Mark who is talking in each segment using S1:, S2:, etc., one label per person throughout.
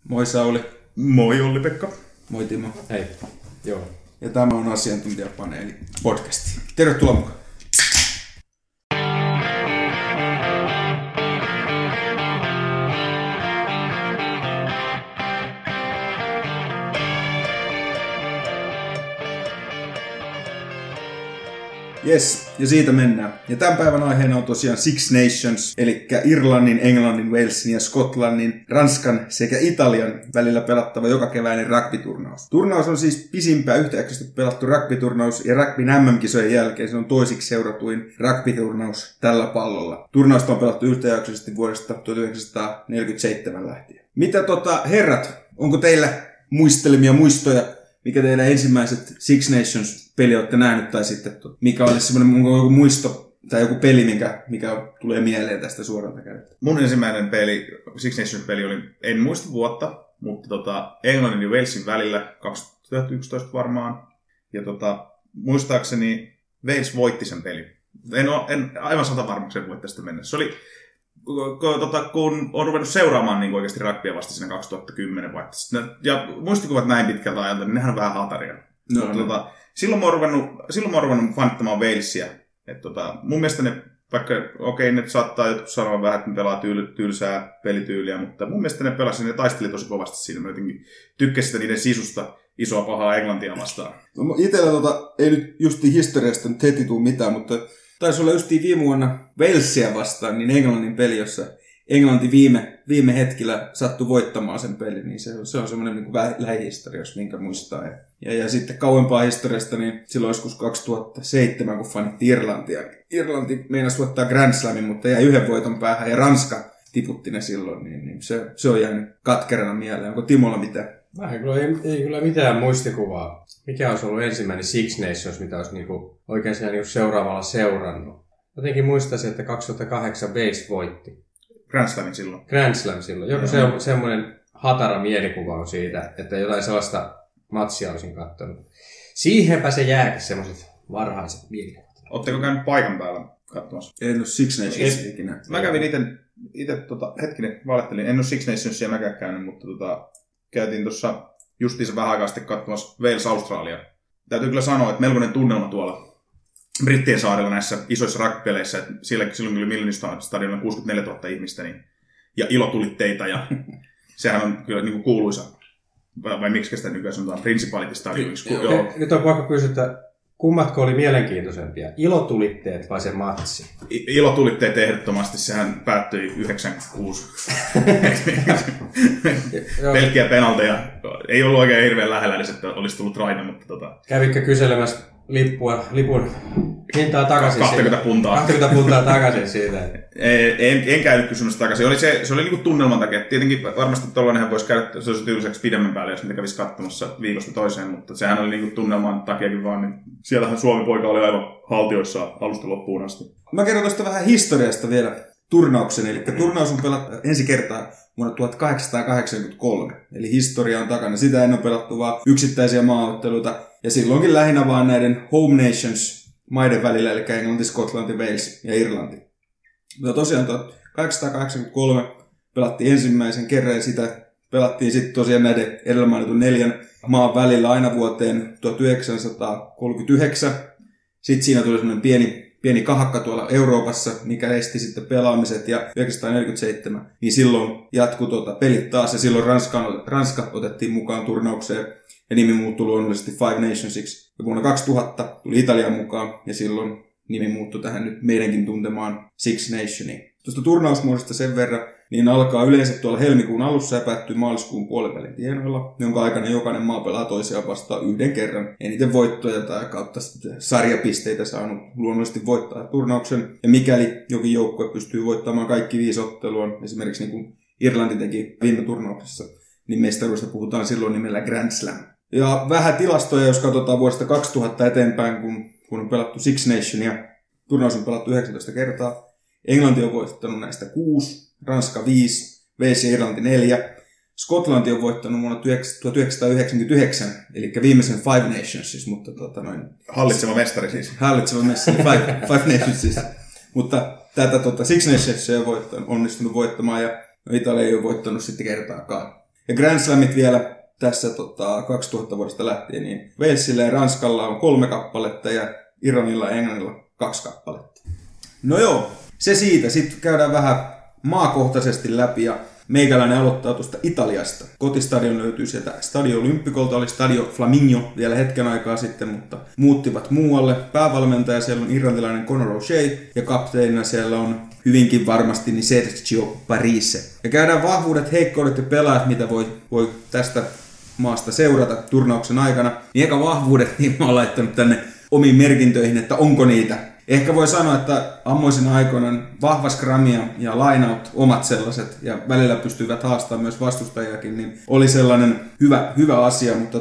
S1: Moi Sauli.
S2: Moi Olli-Pekka.
S1: Moi Timo.
S3: Hei. Joo.
S1: Ja tämä on Asiantuntijapaneeli podcasti. Tervetuloa mukaan. Yes, ja siitä mennään. Ja tämän päivän aiheena on tosiaan Six Nations, eli Irlannin, Englannin, Walesin ja Skotlannin, Ranskan sekä Italian välillä pelattava jokakeväinen rugby-turnaus. Turnaus on siis pisimpää yhtäjaksoisesti pelattu rugby-turnaus, ja rugbyn MM-kisojen jälkeen se on toisiksi seuratuin rugby-turnaus tällä pallolla. Turnausta on pelattu yhtäjaksoisesti vuodesta 1947 lähtien. Mitä herrat, onko teillä muistelemia muistoja? Mikä teidän ensimmäiset Six Nations-peli olette nähnyt, tai sitten mikä olisi semmoinen joku muisto tai joku peli, mikä tulee mieleen tästä suoralta käyttöön?
S2: Mun ensimmäinen peli, Six Nations-peli oli, en muista vuotta, mutta Englannin ja Walesin välillä 2011 varmaan. Ja muistaakseni Wales voitti sen pelin. En aivan 100% sen voi tästä mennä. Se oli, kun on ruvennut seuraamaan niin oikeasti rugbya vasta siinä 2010 vaikka. Ja muistikuvat näin pitkältä ajalta, niin nehän on vähän hataria. No. Silloin mä oon ruvennut fanittamaan Walesia. Mun mielestä ne, vaikka ne saattaa jotkut sanoa vähän, että ne pelaa tylsää pelityyliä, mutta mun mielestä ne pelasi, ne taisteli tosi kovasti siinä. Mä jotenkin tykkäsin sitä niiden sisusta isoa pahaa Englantia vastaan.
S1: No, itellä ei nyt justiin historiasta nyt heti tule mitään, mutta taisi olla justiin viime vuonna Walesia vastaan, niin Englannin peli, jossa Englanti viime hetkellä sattui voittamaan sen pelin, niin se on semmoinen niin kuin lähihistoriassa, minkä muistaa. Ja sitten kauempaa historiasta, niin silloin joskus 2007, kun fanitti Irlantia. Irlanti meinasi voittaa Grand Slamin, mutta jäi yhden voiton päähän, ja Ranska tiputti ne silloin, niin se on jäänyt katkerana mieleen. Onko Timolla mitään?
S3: Ei kyllä mitään muistikuvaa. Mikä olisi ollut ensimmäinen Six Nations, mitä olisi oikein siellä seuraavalla seurannut? Jotenkin muistaisin, että 2008 Wales voitti.
S2: Grand Slam silloin. Joku
S3: semmoinen hatara mielikuva on siitä, että jotain sellaista matsia olisin katsonut. Siihenpä se jääkin semmoiset varhaiset mielikuvat.
S2: Oletteko käynyt paikan päällä katsomassa?
S1: En ole Six Nations ikinä.
S2: Mä kävin itse hetkinen, valettelin. En ole Six Nationsia mäkään käynyt, mutta käytiin tuossa justiinsa vähän aikaa sitten katsomassa Wales-Australia. Täytyy kyllä sanoa, että melkoinen tunnelma tuolla Brittien saarilla näissä isoissa rugby-peleissä. Silloin kyllä Millennium Stadionilla 64 000 ihmistä niin, ja ilotulitteita. Ja sehän on kyllä niin kuin kuuluisa. Vai miksi sitä nykyään sanotaan Principality Stadioniksi?
S3: Nyt on pakko kysyä, että kummatko oli mielenkiintoisempia? Ilotulitteet vai se matsi?
S2: Ilotulitteet ehdottomasti. Sehän päättyi 96. Pelkkiä penalteja. Ei ollut oikein hirveän lähellä edes, että olisi tullut raina, mutta
S3: Kävikö kyselemässä lipun hintaa takaisin?
S2: 20 puntaa.
S3: 20 puntaa takaisin siitä.
S2: En käynyt kysymässä takaisin. Se oli niinku tunnelman takia. Tietenkin varmasti tollainenhan voisi käydä se olisi tyyliseksi pidemmän päälle, jos niitä kävisi katsomassa viikosta toiseen, mutta sehän oli niinku tunnelman takiakin vaan. Niin siellähän Suomi-poika oli aivan haltioissa alusta loppuun asti.
S1: Mä kerron tuosta vähän historiasta vielä turnauksen. Eli turnaus on pelattu ensi kertaa vuonna 1883. Eli historia on takana. Sitä en ole pelattu vaan yksittäisiä maaotteluita. Ja silloinkin lähinnä vaan näiden home nations maiden välillä, eli Englanti, Skotlanti, Wales ja Irlanti. Mutta tosiaan 1883 pelattiin ensimmäisen kerran, ja sitä pelattiin sitten tosiaan näiden edellä mainitun 4 maan välillä aina vuoteen 1939. Sitten siinä tuli semmoinen pieni kahakka tuolla Euroopassa, mikä esti sitten pelaamiset, ja 1947, niin silloin jatkui pelit taas, ja silloin Ranska otettiin mukaan turnaukseen, ja nimi muuttui luonnollisesti Five Nationsiksi. Ja vuonna 2000 tuli Italian mukaan, ja silloin nimi muuttui tähän nyt meidänkin tuntemaan Six Nationiin. Tuosta turnausmuodosta sen verran, niin alkaa yleensä tuolla helmikuun alussa ja päättyy maaliskuun puolivälin tienoilla, jonka aikana jokainen maa pelaa toisiaan vastaan yhden kerran. Eniten voittoja tai kautta sarjapisteitä saanut luonnollisesti voittaa turnauksen. Ja mikäli jokin joukkue pystyy voittamaan kaikki 5 ottelua, esimerkiksi niin kuin Irlanti teki viime turnauksessa, niin mestaruudesta puhutaan silloin nimellä Grand Slam. Ja vähän tilastoja, jos katsotaan vuodesta 2000 eteenpäin, kun on pelattu Six Nationia. Turnaus on pelattu 19 kertaa. Englanti on voittanut näistä 6, Ranska 5, Wales ja Irlanti 4. Skotlanti on voittanut vuonna 1999, eli viimeisen Five Nations siis, mutta
S2: hallitseva mestari siis.
S1: Hallitseva mestari, Five Nations siis. Mutta tätä Six Nations on onnistunut voittamaan, ja Italia ei ole voittanut sitten kertaakaan. Ja Grand Slamit vielä tässä 2000 vuodesta lähtien, niin Walesilla ja Ranskalla on 3 kappaletta ja Irlannilla ja Englannilla 2 kappaletta. No joo, se siitä. Sitten käydään vähän maakohtaisesti läpi ja meikäläinen aloittaa tuosta Italiasta. Kotistadion löytyy sieltä Stadio Olimpicolta, oli Stadio Flaminio vielä hetken aikaa sitten, mutta muuttivat muualle. Päävalmentaja siellä on irlantilainen Conor O'Shea ja kapteenina siellä on hyvinkin varmasti niin Sergio Parise. Ja käydään vahvuudet, heikkoudet ja pelaajat, mitä voi tästä maasta seurata turnauksen aikana. Niin eka vahvuudet, niin mä oon laittanut tänne omiin merkintöihin, että onko niitä. Ehkä voi sanoa, että ammoisina aikoina vahva scrum ja line-out, omat sellaiset, ja välillä pystyvät haastamaan myös vastustajakin, niin oli sellainen hyvä asia, mutta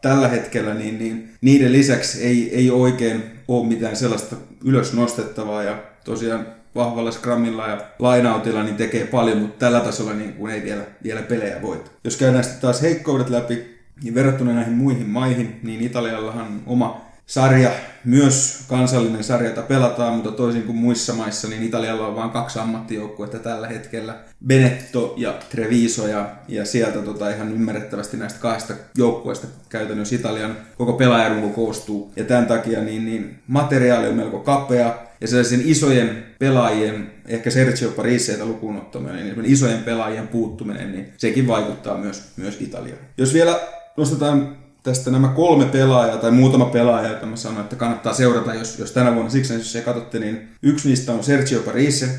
S1: tällä hetkellä niin niiden lisäksi ei oikein ole mitään sellaista ylös nostettavaa, ja tosiaan vahvalla scrumilla ja line-outilla niin tekee paljon, mutta tällä tasolla niin kun ei vielä pelejä voita. Jos käydään sitten taas heikkoudet läpi, niin verrattuna näihin muihin maihin, niin Italiallahan on oma sarja, myös kansallinen sarja, jota pelataan, mutta toisin kuin muissa maissa, niin Italialla on vain 2 ammattijoukkuetta tällä hetkellä. Benetto ja Treviso, ja sieltä ihan ymmärrettävästi näistä 2 joukkueesta käytännössä Italian koko pelaajarunko koostuu. Ja tämän takia niin materiaali on melko kapea, ja sellaisen isojen pelaajien, ehkä Sergio Pariseita lukuun ottaminen, niin isojen pelaajien puuttuminen, niin sekin vaikuttaa myös Italiaan. Jos vielä nostetaan tästä nämä 3 pelaajaa tai muutama pelaaja, jota mä sanoin, että kannattaa seurata, jos tänä vuonna siksi, jos katsotte, niin yksi niistä on Sergio Parise,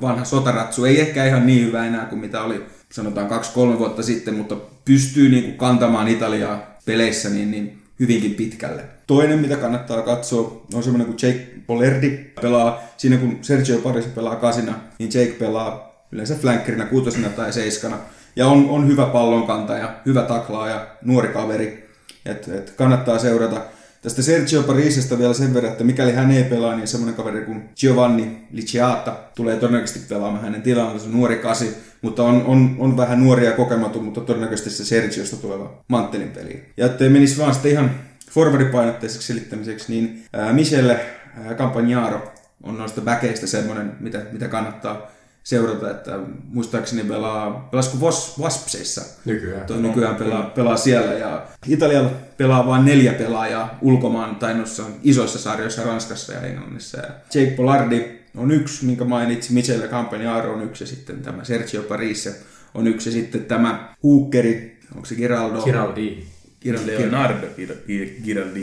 S1: vanha sotaratsu, ei ehkä ihan niin hyvä enää kuin mitä oli sanotaan 2-3 vuotta sitten, mutta pystyy niin kuin kantamaan Italiaa peleissä niin hyvinkin pitkälle. Toinen, mitä kannattaa katsoa, on semmoinen kuin Jake Polerdi pelaa, siinä kun Sergio Parise pelaa 8, niin Jake pelaa yleensä flankkerinä 6 tai 7. Ja on hyvä pallonkantaja, hyvä taklaaja, nuori kaveri, et kannattaa seurata. Tästä Sergio Parisesta vielä sen verran, että mikäli hän ei pelaa, niin semmoinen kaveri kuin Giovanni Licciata tulee todennäköisesti pelaamaan hänen tilallaan, se on nuori 8, mutta on vähän nuoria kokematon, mutta todennäköisesti se Sergiosta tuleva manttelin peliin. Ja ettei menisi vaan sitten ihan forwardipainotteiseksi selittämiseksi, niin Michele Campagnaro on noista backeista semmoinen, mitä kannattaa seurata, että muistaakseni pelasiko Waspseissa. Nykyään pelaa siellä, ja Italialla pelaa vain 4 pelaajaa ulkomaan tai noissa isoissa sarjoissa Ranskassa ja Englannissa. Ja Jake Polardi on yksi, minkä mainitsi, Michele Campagnaro on yksi, ja sitten tämä Sergio Parise on yksi, ja sitten tämä huukkeri, onko se
S2: Leonardo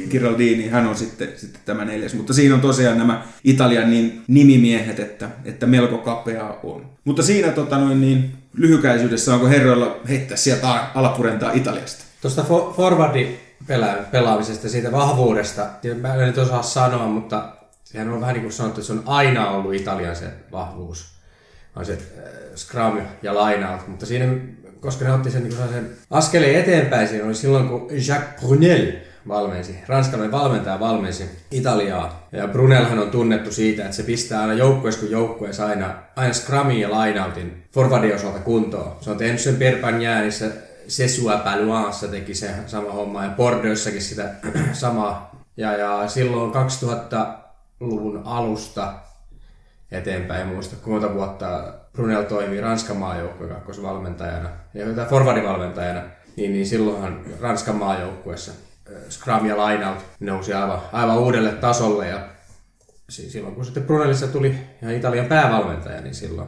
S1: Giraldini, hän on sitten tämä 4. Mutta siinä on tosiaan nämä Italian nimimiehet, että melko kapeaa on. Mutta siinä lyhykäisyydessä onko herroilla heittää sieltä alapurentaa Italiasta?
S3: Tuosta forwardin pelaamisesta, siitä vahvuudesta, mä en nyt osaa sanoa, mutta sehän on vähän niin kuin sanottu, että se on aina ollut Italian se vahvuus. On se scrum ja line-out, mutta siinä koska ne otti sen askeleen eteenpäin, siinä oli silloin, kun Jacques Brunel valmensi, ranskalainen valmentaja valmensi Italiaa. Ja Brunelhan on tunnettu siitä, että se pistää aina joukkueessa kuin joukkueessa aina scrumin ja lineoutin forwardin osalta kuntoon. Se on tehnyt sen Perpignanissa, Sesua Paloisissa teki se sama homma ja Bordeauxssakin sitä samaa. Ja silloin 2000-luvun alusta eteenpäin, muista kuinka vuotta Brunel toimii Ranskan maajoukkueen kakkosvalmentajana ja forwardivalmentajana, niin silloinhan Ranskan maajoukkueessa scrum ja lineout nousi aivan uudelle tasolle, ja silloin kun sitten Brunelissa tuli ihan Italian päävalmentaja, niin silloin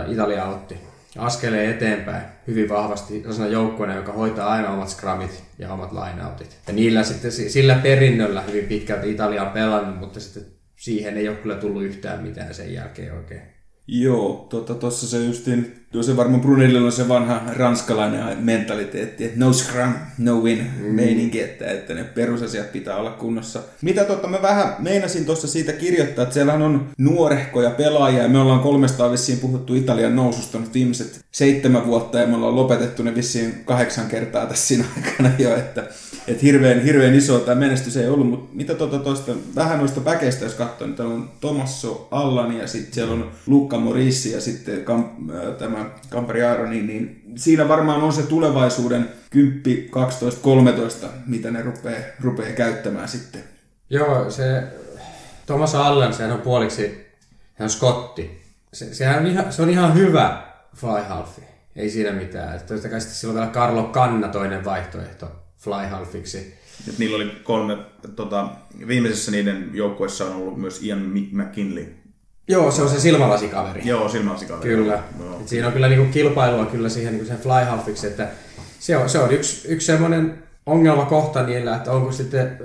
S3: Italia otti askeleen eteenpäin hyvin vahvasti sellaisena joukkueena, joka hoitaa aina omat scrumit ja omat lineoutit. Ja niillä sitten sillä perinnöllä hyvin pitkälti Italia on pelannut, mutta sitten siihen ei ole kyllä tullut yhtään mitään sen jälkeen oikein.
S1: Joo, tuossa se justiin, se varmaan Brunellilla on se vanha ranskalainen mentaliteetti, että no scrum, no win meininki, että ne perusasiat pitää olla kunnossa. Mitä mä vähän meinasin tuossa siitä kirjoittaa, että siellähän on nuorehkoja pelaajia, ja me ollaan 300 vissiin puhuttu Italian noususta nyt viimeiset 7 vuotta, ja me ollaan lopetettu ne vissiin 8 kertaa tässä siinä aikana jo, että hirveän iso tämä menestys ei ollut, mutta mitä tuosta vähän noista väkeistä, jos katsoo, niin täällä on Tommaso Allan, ja sitten siellä on Luca Morissi, ja sitten tämä Campagnaro, niin siinä varmaan on se tulevaisuuden 10, 12, 13, mitä ne rupeaa käyttämään sitten.
S3: Joo, se Thomas Allen, sehän on puoliksi, hän on skotti. Se on ihan hyvä fly halfi. ei siinä mitään. Totta kai sitten silloin vielä Carlo Canna toinen vaihtoehto fly halfiksi.
S2: Nyt niillä oli 3, viimeisessä niiden joukkueessa on ollut myös Ian McKinley.
S3: Joo, se on se silmälasikaveri.
S2: Joo, silmälasikaveri.
S3: Kyllä. Et siinä on kyllä niinku kilpailua kyllä siihen niinku sen fly halfiksi, että se on yksi semmoinen ongelmakohta niillä, että onko sitten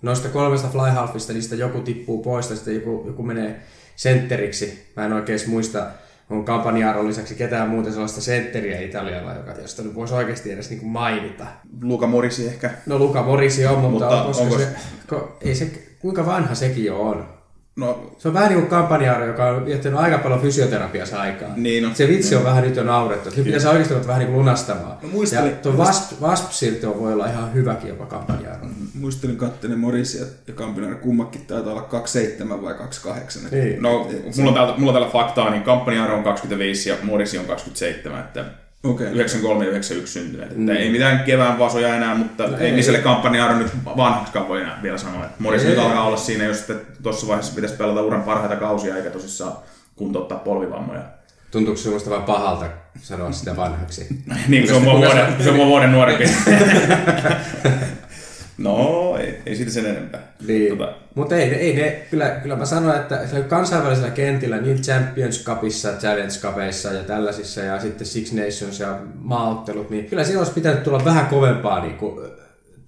S3: noista 3 fly halfista niistä joku tippuu pois tai sitten joku menee sentteriksi. Mä en oikein muista, on Campagnaro lisäksi ketään muuta sellaista sentteriä Italialla, josta nyt voisi oikeasti edes niinku mainita.
S2: Luca Morisi ehkä.
S3: No Luca Morisi on, mutta ei se, kuinka vanha sekin jo on?
S2: No,
S3: se on vähän niin kuin Campagnaro, joka on viettänyt aika paljon fysioterapiassa aikaa.
S2: Niin, no,
S3: se vitsi on vähän nyt jo naurettu. Nyt pitäisi oikeasti olla vähän niin kuin lunastamaan.
S1: No,
S3: ja tuo Wasp-sirto voi olla ihan hyväkin jopa Campagnaro.
S1: Muistelin kattelin Morisia ja Campagnaro kummakin taitaa olla 27 vai 28.
S3: Niin.
S2: No, mulla on täällä faktaa, niin Campagnaro on 25 ja Morisi on 27. Että 93 ja 91 syntyneet. Ei mitään kevään vasoja enää, mutta ei Michele Campagnaro nyt vanhaksikaan voi enää vielä sanoa. Morisi nyt alkaa olla siinä, jos tuossa vaiheessa pitäisi pelata uran parhaita kausia eikä tosissaan kuntouttaa polvivammoja.
S3: Tuntuuko sinusta vähän pahalta sanoa sitä vanhaksi?
S2: Niin, se on mua vuoden nuorempi. No, ei siitä sen enempää.
S3: Niin. Mutta ei ne, kyllä mä sanon, että kansainvälisellä kentillä, niin Champions Cupissa, Challenge Cupissa ja tällaisissa ja sitten Six Nations ja maaottelut, niin kyllä siinä olisi pitänyt tulla vähän kovempaa niin kuin,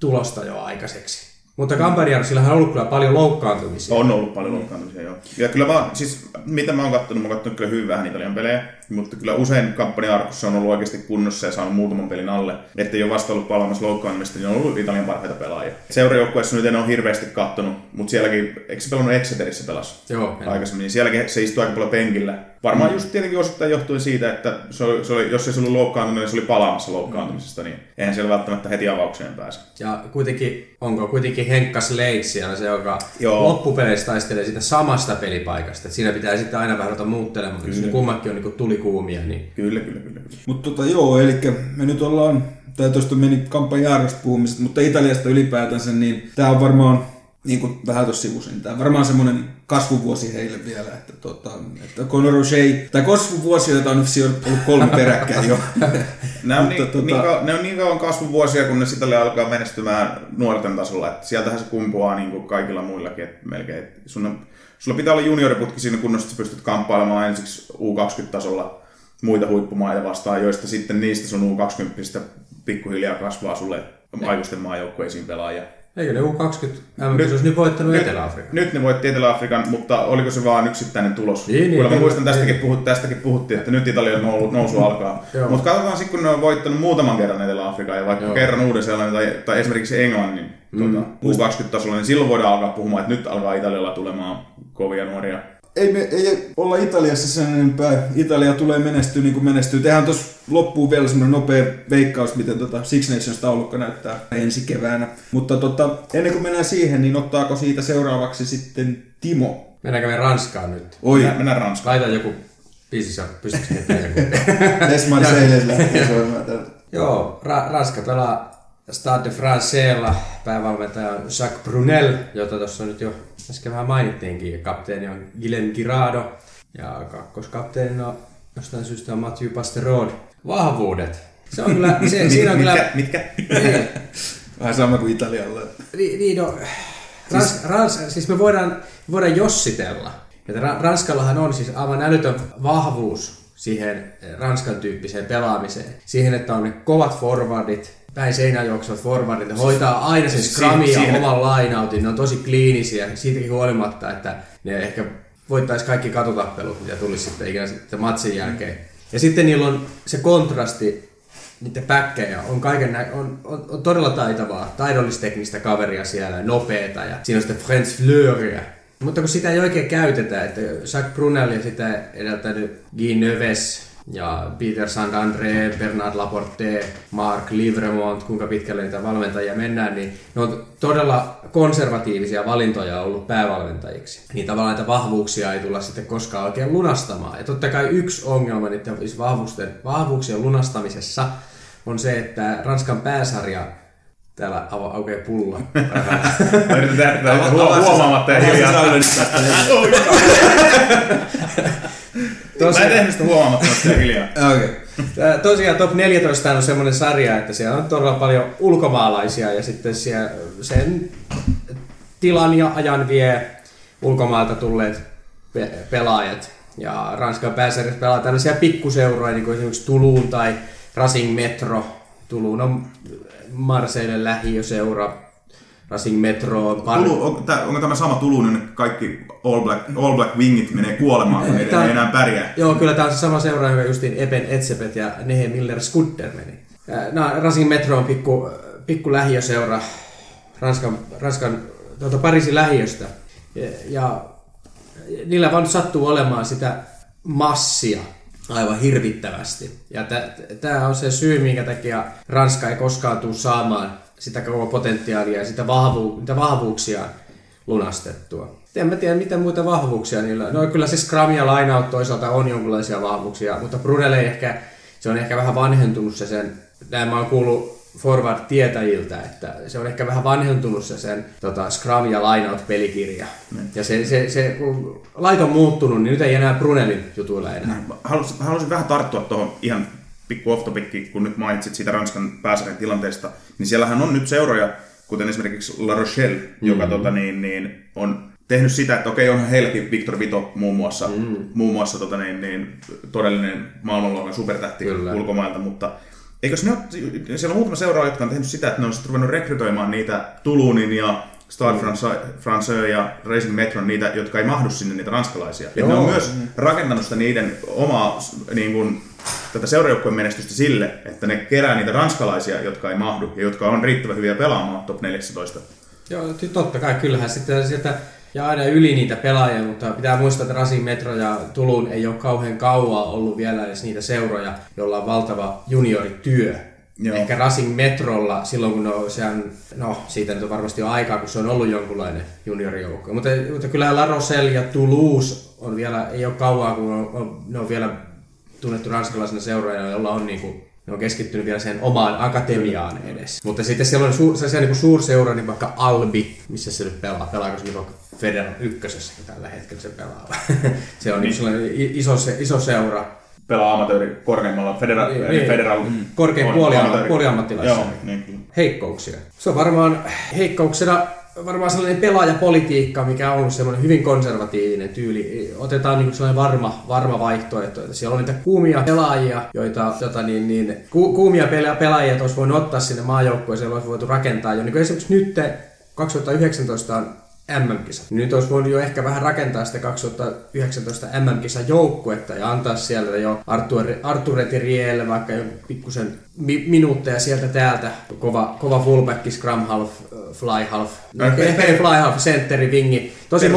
S3: tulosta jo aikaiseksi. Mutta Campagnaro, sillähän on ollut kyllä paljon loukkaantumisia.
S2: On ollut paljon loukkaantumisia, joo. Ja kyllä siis mitä mä oon katsonut kyllä hyvin vähän Italian pelejä, mutta kyllä usein Campagnaro, kun se on ollut oikeasti kunnossa ja saanut muutaman pelin alle, ettei ole vasta ollut palaamassa loukkaantumista, niin on ollut Italian parhaita pelaajia. Seurajoukkueessa nyt en ole hirveästi kattonut, mutta sielläkin, eikö se pelannut Exeterissä pelas?
S3: Joo.
S2: Aikaisemmin, niin sielläkin se istui aika paljon penkillä. Varmaan just tietenkin osittain johtuen siitä, että se oli, jos ei se ollut loukkaantunut, niin se oli palaamassa loukkaantumisesta, niin eihän siellä välttämättä heti avaukseen pääse.
S3: Ja onko kuitenkin Henkka Slade siellä se, joka loppupeleissä taistelee siitä samasta pelipaikasta. Et siinä pitää sitten aina vähän ruveta muuttelemaan, jos ne kummatkin on niin tulikuumia. Niin...
S2: Kyllä.
S1: Mutta eli me nyt ollaan, tai tuosta meni Campagnarosta puhumisesta, mutta Italiasta ylipäätänsä, niin tämä on varmaan, niin kuin vähän tuossa sivusin, tämä on varmaan semmoinen kasvuvuosi heille vielä, että Conor O'Shea, tai kasvuvuosi, jota on ollut 3 peräkkäin jo.
S2: Ne on niin kauan kasvuvuosia, kun ne sitten alkaa menestymään nuorten tasolla, että sieltähän se kumpuaa niin kuin kaikilla muillakin, että melkein. Sulla pitää olla junioriputki siinä kunnossa, että sä pystyt kamppailemaan ensiksi U20-tasolla muita huippumaita vastaan, joista sitten niistä sun U20 pikkuhiljaa kasvaa sulle aikuisten maajoukkueisiin pelaajia.
S3: Eikö ne U20 MM-kisoissa nyt voittanut Etelä-Afrikan?
S2: Nyt ne voitti Etelä-Afrikan, mutta oliko se vaan yksittäinen tulos?
S3: Kyllä
S2: mä muistan, tästäkin puhuttiin, että nyt Italian nousu alkaa. Mutta katsotaan sitten, kun ne on voittanut muutaman kerran Etelä-Afrikan ja vaikka kerran Uuden-Seelannin tai esimerkiksi Englannin U20-tasolla, niin silloin voidaan alkaa puhumaan, että nyt alkaa Italialla tulemaan kovia nuoria.
S1: Ei olla Italiassa sen enempää. Italia tulee menestyä niin kuin menestyy. Tehdään tuossa loppuun vielä semmoinen nopea veikkaus, miten Six Nations-taulukko näyttää ensi keväänä. Mutta ennen kuin mennään siihen, niin ottaako siitä seuraavaksi sitten Timo?
S3: Mennäänkö me Ranskaan nyt?
S2: Mennään Ranskaan.
S3: Laita joku biisissä, pystytkö heittämään joku?
S1: Desmar Seiles lähtee soimaan täältä.
S3: Joo, Ranska pelaa Stade de Franceella. Päävalmentaja on Jacques Brunel, jota tuossa nyt jo äsken vähän mainittiinkin. Kapteeni on Guillaume Girado ja kakkoskapteenina on jostain syystä on Mathieu Pasterod. Vahvuudet. Se on kyllä... siinä on kyllä...
S2: Mitkä?
S3: Niin.
S1: Vähän sama kuin Italialla.
S3: Niin no... Siis me voidaan jossitella. Että Ranskallahan on siis aivan älytön vahvuus siihen Ranskan tyyppiseen pelaamiseen. Siihen, että on ne kovat forwardit, päin seinään juoksevat forwardit, ne hoitaa aina sen scrumin ja oman lainautin, ne on tosi kliinisiä, siitäkin huolimatta, että ne ehkä voittaisi kaikki katutappelut, mitä tulisi sitten ikinä sitten matsin jälkeen. Ja sitten niillä on se kontrasti, niiden päkkejä on todella taitavaa, taidollisteknistä kaveria siellä, nopeeta ja siinä on sitten French Fleuria. Mutta kun sitä ei oikein käytetä, että Jacques Brunel ja sitä edeltänyt Guy Neves ja Peter Saint-André, Bernard Laporte, Marc Livremont, kuinka pitkälle niitä valmentajia mennään, niin ne on todella konservatiivisia valintoja ollut päävalmentajiksi. Niin tavallaan näitä vahvuuksia ei tulla sitten koskaan oikein lunastamaan. Ja totta kai yksi ongelma niiden vahvuuksien lunastamisessa on se, että Ranskan pääsarja täällä aukeaa pullo.
S2: Mä yritän huomaamatta ja hiljaa. Mä en tehnyt sitä huomaamattomasti ja hiljaa.
S1: Okay.
S3: Tosiaan Top 14 on semmoinen sarja, että siellä on todella paljon ulkomaalaisia ja sitten siellä sen tilan ja ajan vie ulkomailta tulleet pelaajat. Ja Ranskan pääsarjassa pelaa tällaisia pikkuseuroja, niin kuin esimerkiksi Toulouse tai Racing Metro. Toulouse on Marseille lähiöseura. Racing Metro on
S2: onko tämä sama Toulouse, niin kaikki All Black Wingit menee kuolemaan, kun ei enää pärjää?
S3: Joo, kyllä tämä on se sama seura, joka justiin Eben Etzebeth ja Nehe Miller Skudder meni. Racing Metro on pikku lähiöseura Ranskan Pariisin lähiöstä. Ja niillä vaan sattuu olemaan sitä massia aivan hirvittävästi. Ja tämä on se syy, minkä takia Ranska ei koskaan tule saamaan sitä koko potentiaalia ja sitä vahvuuksia lunastettua. En mä tiedä, mitä muita vahvuuksia niillä on. No kyllä se Scrum ja Lineout toisaalta on jonkinlaisia vahvuuksia, mutta Brunel se on ehkä vähän vanhentunut se sen, näin mä oon kuullut forward-tietäjiltä, että se on ehkä vähän vanhentunut se sen Scrum ja Lineout-pelikirja. Ja se kun lait on muuttunut, niin nyt ei enää Brunelin jutuilla enää.
S2: Haluaisin vähän tarttua tuohon ihan pikku off-topicki, kun nyt mainitsit siitä Ranskan pääsarjan tilanteesta, niin siellähän on nyt seuroja, kuten esimerkiksi La Rochelle, joka on tehnyt sitä, että okei, onhan heilläkin Victor Vito muun muassa todellinen maailmanluokan supertähti ulkomailta, mutta eikö siellä on muutama seura, jotka on tehnyt sitä, että ne on sitten ruvennut rekrytoimaan niitä Toulousein ja Stade Français ja Racing Metron, niitä, jotka ei mahdu sinne, niitä ranskalaisia. Ja ne on myös rakentanut sitä niiden omaa tätä seurajoukkueen menestystä sille, että ne kerää niitä ranskalaisia, jotka ei mahdu ja jotka on riittävän hyviä pelaamaan top 14.
S3: Joo, totta kai. Kyllähän sitten sieltä ja aina yli niitä pelaajia, mutta pitää muistaa, että Racing Metro ja Toulouse ei ole kauhean kauaa ollut vielä edes niitä seuroja, joilla on valtava juniorityö. Joo. Ehkä Racing Metrolla silloin, kun siitä nyt on varmasti jo aikaa, kun se on ollut jonkunlainen juniorijoukko. Mutta kyllähän La Rochelle ja Toulouse on vielä, ei ole kauaa, kun ne on vielä tunnettu ranskalaisena seuraajana, jolla on ne on keskittynyt vielä sen omaan akatemiaan edes. Mutta sitten siellä on sellaisia suurseura, niin vaikka Albi, missä se nyt pelaa. Pelaako se vaikka Federal 1 tällä hetkellä se pelaa? Se on niin sellainen iso seura.
S2: Pelaa amatööri korkeimmalla Federal.
S3: Korkein puoliammattilaisessa. Heikkouksia. Se on varmaan heikkouksena sellainen pelaajapolitiikka, mikä on ollut sellainen hyvin konservatiivinen tyyli. Otetaan niin sellainen varma vaihtoehto, että siellä on niitä kuumia pelaajia, kuumia pelaajia, olisi voinut ottaa sinne maajoukkueeseen, olisi voitu rakentaa jo. Niin esimerkiksi nyt 2019 on MM-kisat. Nyt olisi voinut jo ehkä vähän rakentaa sitä 2019 MM-kisan joukkuetta ja antaa sieltä jo Arthur Thirielle vaikka jo pikkusen minuutteja sieltä täältä. Kova fullback, scrum half, fly half. Fly half, centeri, wingi. Tosi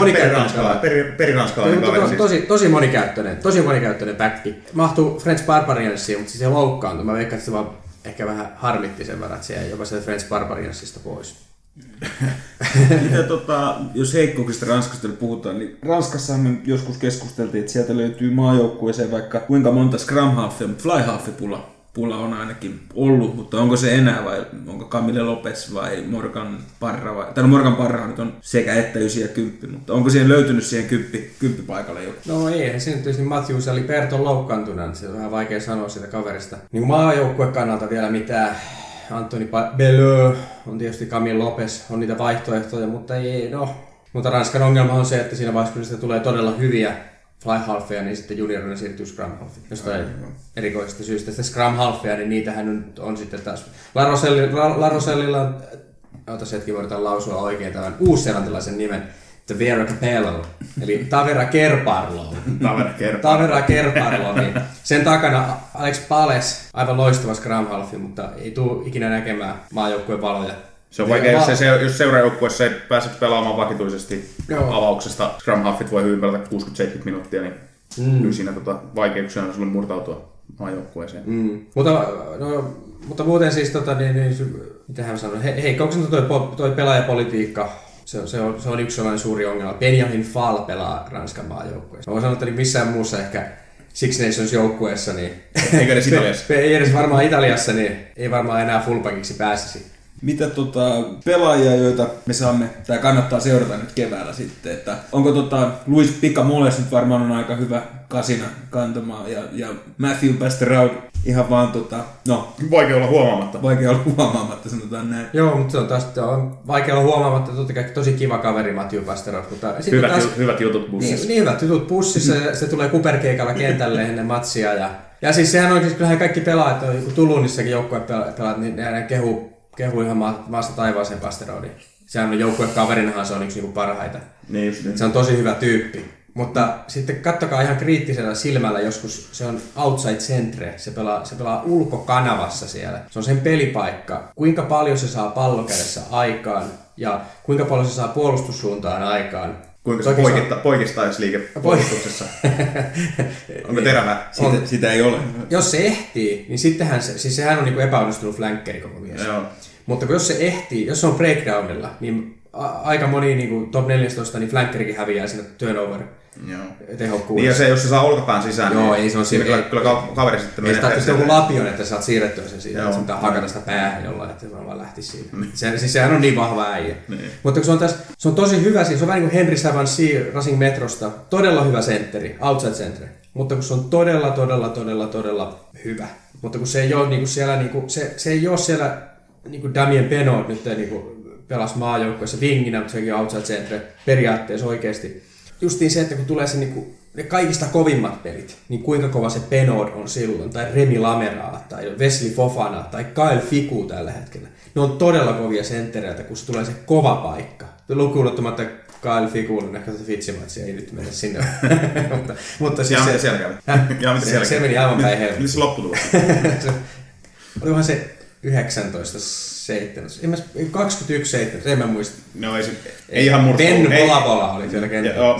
S3: monikäyttöinen. Tosi monikäyttöinen backi. Mahtuu French Barbariansiin, mutta siis se loukkaantui. Mä veikkaan, että se vaan ehkä vähän harmitti sen verran, että se jäi jopa sieltä French Barbariansista pois.
S1: Jos heikkouksista Ranskasta puhutaan, niin Ranskassa me joskus keskusteltiin, että sieltä löytyy maajoukkueeseen vaikka kuinka monta scrum halfia, mutta fly half pula on ainakin ollut, mutta onko se enää vai onko Camille Lopez vai Morgan Parra Morgan Parra nyt on sekä että 9 ja 10, mutta onko siihen löytynyt siihen 10 paikalle joku?
S3: No ei, siinä tietysti Matthews eli Berton loukkaantuna, niin se on vähän vaikea sanoa siitä kaverista. Niin maajoukkueen kannalta vielä mitään. Anthony Belleau, on tietysti Camille Lopez, on niitä vaihtoehtoja, mutta Ranskan ongelma on se, että siinä vaiheessa, kun sitä tulee todella hyviä fly halfeja, niin sitten juniorina siirtyy scrum halfiin. Jostain erikoisesta syystä sitten scrum halfeja, niin niitähän on sitten taas. La Rochellella on, voidaan lausua oikein tämän uusseelantilaisen nimen, Tavera Capello, eli Tavera Kerparlo. Tavera Kerparlo, niin sen takana Alex Pales, aivan loistava scrum halfi, mutta ei tule ikinä näkemään maajoukkueen valoja.
S2: Se on vaikea, jos seurajoukkueessa ei pääse pelaamaan vakituisesti avauksesta. Scrum halfit voi hyvin pelata 60-70 minuuttia, niin kyllä siinä vaikeuksia on sulle murtautua maajoukkueeseen.
S3: Mutta muuten siis, mitähän sanon, heikkouksena toi pelaajapolitiikka. Se on yksi sellainen suuri ongelma. Benjamin Fall pelaa Ranskan maajoukkueessa. Mä voin sanoa, että niin missään muussa ehkä Six Nations joukkueessa, niin
S2: eikä edes Italiassa.
S3: Ei edes varmaan Italiassa, niin ei varmaan enää fullbackiksi pääsisi.
S1: Mitä pelaajia, joita me saamme, tai kannattaa seurata nyt keväällä sitten, että onko Luis Picamoles nyt varmaan on aika hyvä kasina kantamaan, ja Matthew Pasteraud ihan vaan
S2: Vaikea olla huomaamatta.
S1: Vaikea olla huomaamatta, sanotaan näin.
S3: Joo, mutta se on vaikea olla huomaamatta, totta kai tosi kiva kaveri Matthew Pasteraud.
S2: Hyvät jutut bussissa.
S3: Niin hyvät jutut bussissa, se tulee kuperkeikalla kentälle ennen matsia. Ja siis sehän on, siis kyllähän kaikki pelaajat, kun Tulunissakin joukkuepelaat, niin ne kehuu ihan maasta taivaaseen Pasteraudin. Sehän on joukkuekaverinahan, se on yksi parhaita.
S2: Niin.
S3: Se on tosi hyvä tyyppi. Mutta sitten kattokaa ihan kriittisellä silmällä joskus, se on outside centre, se pelaa ulkokanavassa siellä. Se on sen pelipaikka, kuinka paljon se saa pallokädessä aikaan ja kuinka paljon se saa puolustussuuntaan aikaan.
S2: Kuinka se poikistaisliike puolustuksessa? Onko terävää?
S1: Sitä ei ole.
S3: Jos se ehtii, niin sittenhän sehän on epäonnistunut flankkeri koko mies.
S2: Joo.
S3: Mutta jos se ehtii, jos se on breakdownilla, niin aika moni top 14 niin flankkerikin häviää siinä turnover-tehokkuudessa.
S2: Niin ja jos se saa olkapään sisään,
S3: joo,
S2: niin
S3: ei se on siinä.
S2: Kyllä kaveri sitten menee.
S3: Ei sitä tarvitse joku lapion, että saat siirrettyä sen siitä, että sun pitää hakata sitä päähän jollain, että se vaan lähtisi siitä. Siis sehän on niin vahva äijä. Niin. Mutta kun se on tosi hyvä, siis se on vähän niin kuin Henry Savancier Racing Metrosta, todella hyvä sentteri, outside centre. Mutta kun se on todella hyvä. Mutta kun se ei ole niinku siellä, se ei ole siellä niinku Damien Penaud nyt niinku pelasi maajoukkueessa vinginä, mutta sekin on outside centre periaatteessa oikeasti. Justiin se, että kun tulee se ne kaikista kovimmat pelit, niin kuinka kova se Penaud on silloin, tai Remi Lameraa, tai Wesley Fofana, tai Kyle Fiku tällä hetkellä. Ne on todella kovia senttereiltä, kun se tulee se kova paikka. Lukuunottamatta Kyle Fiku on ehkä vitsimatsia, ei nyt mennä sinne. mutta siis
S2: siellä kävi?
S3: Se meni aivan päin helvetti.
S2: Mitä se lopputulos?
S3: Olikohan se 19-7, 21-7, en mä muista.
S2: No ei ihan murskulu.
S3: Ben Volavola oli siellä kentällä.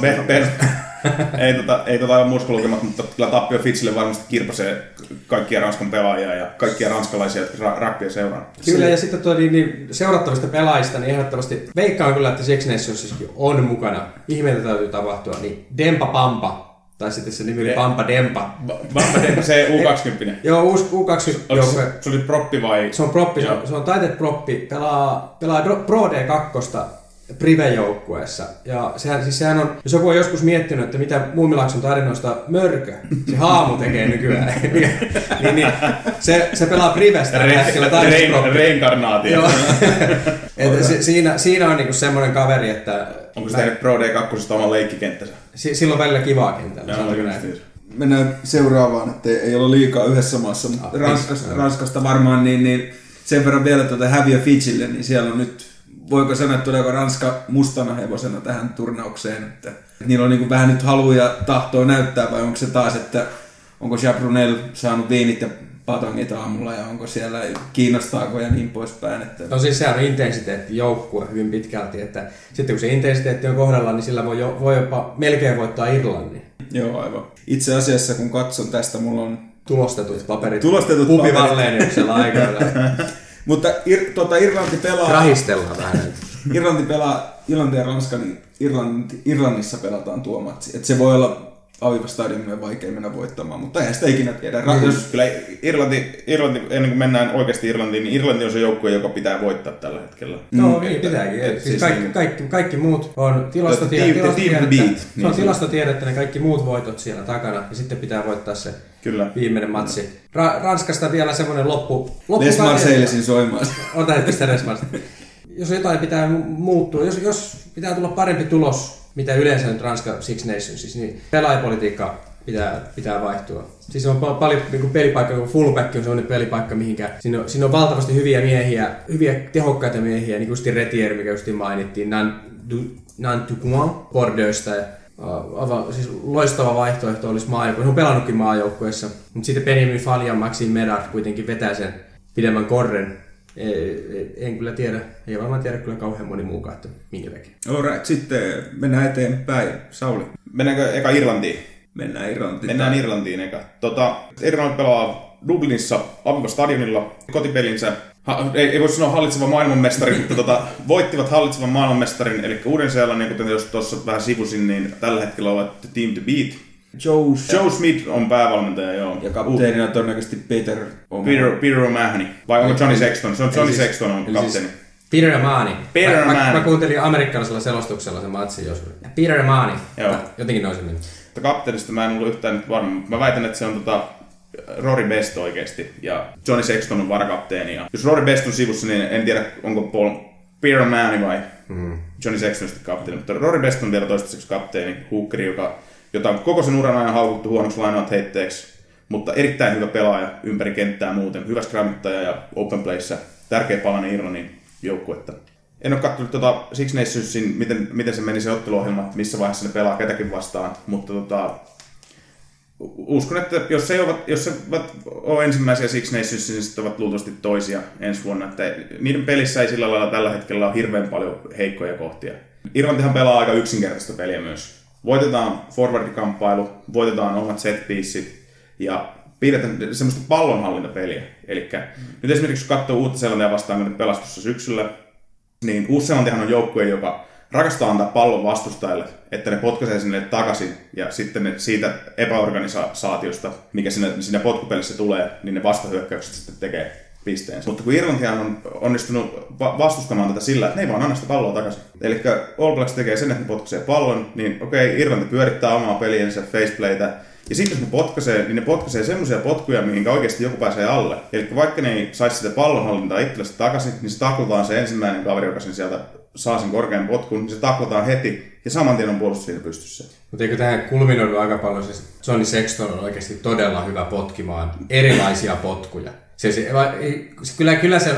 S2: Ei ole murskulukemat, mutta kyllä tappio Fitzille varmasti kirpasee kaikkia Ranskan pelaajia ja kaikkia ranskalaisia, jotka rappia seuraa.
S3: Kyllä, ja sitten niin seurattavista pelaajista, niin ehdottomasti veikkaan kyllä, että Six Nationsissakin on mukana. Ihmeitä täytyy tapahtua, niin Dempa Pampa. Tai sitten se nimi oli Pampa Dempa.
S2: Pampa Dempa, se U20.
S3: Joo, U20.
S2: Se oli proppi vai?
S3: Se on proppi, se on taiteet proppi. Pelaa Pro D2 Prive-joukkueessa. Ja sehän on, jos joku on joskus miettinyt, että mitä Muumilaakson tarinoista Mörkö, se haamu tekee nykyään. niin, se pelaa Privestä.
S2: Reinkarnaatio.
S3: Siinä on niinku semmoinen kaveri, että...
S2: Onko se tehnyt Pro D2 oman leikkikenttänsä?
S3: Silloin välillä kivaa kentällä.
S1: Mennään seuraavaan, että ei ole liikaa yhdessä maassa. Ranskasta varmaan, niin sen verran vielä häviö Fidjille, niin siellä on nyt, voiko sanoa, että tuleeko Ranska mustana hevosena tähän turnaukseen, että niillä on niin vähän nyt halua ja tahtoa näyttää, vai onko se taas, että onko Chabrunel saanut viinit ja patongit aamulla ja onko siellä, kiinnostaako ja niin poispäin. Että...
S3: No siis sehän on intensiteetti joukkue hyvin pitkälti, että sitten kun se intensiteetti on kohdalla, niin sillä voi jopa melkein voittaa Irlannin.
S1: Joo, aivan. Itse asiassa kun katson tästä, mulla on
S3: tulostetut paperit.
S1: Pupi
S3: Valleeniuksella aikoilla.
S1: Mutta Irlanti pelaa...
S3: Rahistellaan vähän.
S1: Irlanti pelaa Irlanti ja Ranska, niin Irlannissa pelataan tuo matsi. Että se voi olla Aviva Stadiumia vaikea mennä voittamaan, mutta eihän sitä ikinä tiedä.
S2: Kyllä Irlanti, ennen kuin mennään oikeasti Irlantiin, niin Irlanti on se joukkue, joka pitää voittaa tällä hetkellä.
S3: No niin, pitääkin. Siis kaikki muut on tilastotiedettä, ne kaikki muut voitot siellä takana, ja sitten pitää voittaa se viimeinen matsi. Ranskasta vielä semmoinen loppu...
S1: Les Marseillesin soimaan.
S3: Ota hetki Les Marseille. Jos jotain pitää muuttua, jos pitää tulla parempi tulos, mitä yleensä nyt Ranska Six Nations, niin pelaajapolitiikka pitää vaihtua. Siis on paljon niin pelipaikka, kun fullback on sellainen pelipaikka, mihinkä siinä on valtavasti hyviä miehiä, hyviä tehokkaita miehiä, niin kuin Retier, mikä just mainittiin, Nantukuan Bordeauxsta. Siis loistava vaihtoehto olisi maajoukkueessa. On pelannutkin maajoukkueessa, mutta sitten Benjamin Fall ja Maxime Medard kuitenkin vetää sen pidemmän korren. En kyllä tiedä, ei varmaan tiedä kyllä kauhean moni muukaan, että minkä takia.
S1: Alright, sitten mennään eteenpäin. Sauli.
S2: Mennäänkö eka Irlantiin?
S1: Mennään
S2: Irlantiin eka. Irlanti pelaa Dublinissa Aviva Stadionilla kotipelinsä. Ei voi sanoa hallitseva maailmanmestari, mutta voittivat hallitsevan maailmanmestarin, eli Uuden-Seelannin, kuten jos tuossa vähän sivusin, niin tällä hetkellä ovat the team to beat. Joe Smith on päävalmentaja, joo.
S1: Ja kapteenina todennäköisesti Peter
S2: O'Mahony. Vai onko Johnny Sexton? Se on Johnny Sexton on kapteeni.
S3: Peter O'Mahony. Mä kuuntelin amerikkalaisella selostuksella sen matsin joskus. Peter O'Mahony. Jotenkin noin se meni.
S2: Kapteenista mä en ollut yhtään nyt varma. Mä väitän, että se on Rory Best oikeesti. Ja Johnny Sexton on varakapteeni. Ja jos Rory Best on sivussa, niin en tiedä, onko Peter O'Mahony vai Johnny Sexton sitten kapteeni. Mutta Rory Best on vielä toistaiseksi kapteeni, hookeri, jota on koko sen uran ajan haukuttu huonoksi lainoat heitteeksi. Mutta erittäin hyvä pelaaja ympäri kenttää muuten. Hyvä scramittaja ja open playssä. Tärkeä palanen Irlannin joukkuetta. En ole katsonut Six Nationsin, miten se meni se otteluohjelma, missä vaiheessa ne pelaa ketäkin vastaan. Mutta uskon, että jos eivät ole ensimmäisiä Six Nations, niin sitten ovat luultavasti toisia ensi vuonna. Että niiden pelissä ei sillä lailla tällä hetkellä ole hirveän paljon heikkoja kohtia. Irlantihan pelaa aika yksinkertaista peliä myös. Voitetaan forwardikamppailu, voitetaan omat set-piecit ja pidetään semmoista pallonhallintapeliä. Eli nyt esimerkiksi kun katsoo Uutta-Seelantia vastaan, kun ne pelasi tuossa syksyllä, niin Uusi-Seelantihan on joukkue, joka rakastaa antaa pallon vastustajille, että ne potkaisee sinne takaisin ja sitten ne siitä epäorganisaatiosta, mikä siinä potkupelissä tulee, niin ne vastahyökkäykset sitten tekee pisteensä. Mutta kun Irlantihan on onnistunut vastustamaan tätä sillä, että ne ei vaan anna sitä palloa takaisin. Eli All Blacks tekee sen, että ne potkaisee pallon, niin okei, Irlanti pyörittää omaa peliensä, faceplaytä, ja sitten jos ne potkaisee, niin ne potkaisee semmoisia potkuja, mihinkä oikeasti joku pääsee alle. Eli vaikka ne ei saisi sitä pallonhallintaa itsellesi takaisin, niin se taklataan se ensimmäinen kaveri, joka sen sieltä saa sen korkean potkun, niin se taklataan heti, ja saman tien on puolustus siinä pystyssä.
S3: Mutta eikö tähän kulminoidu aika paljon, siis Johnny Sexton on oikeasti todella hyvä potkimaan erilaisia potkuja. Kyllä se...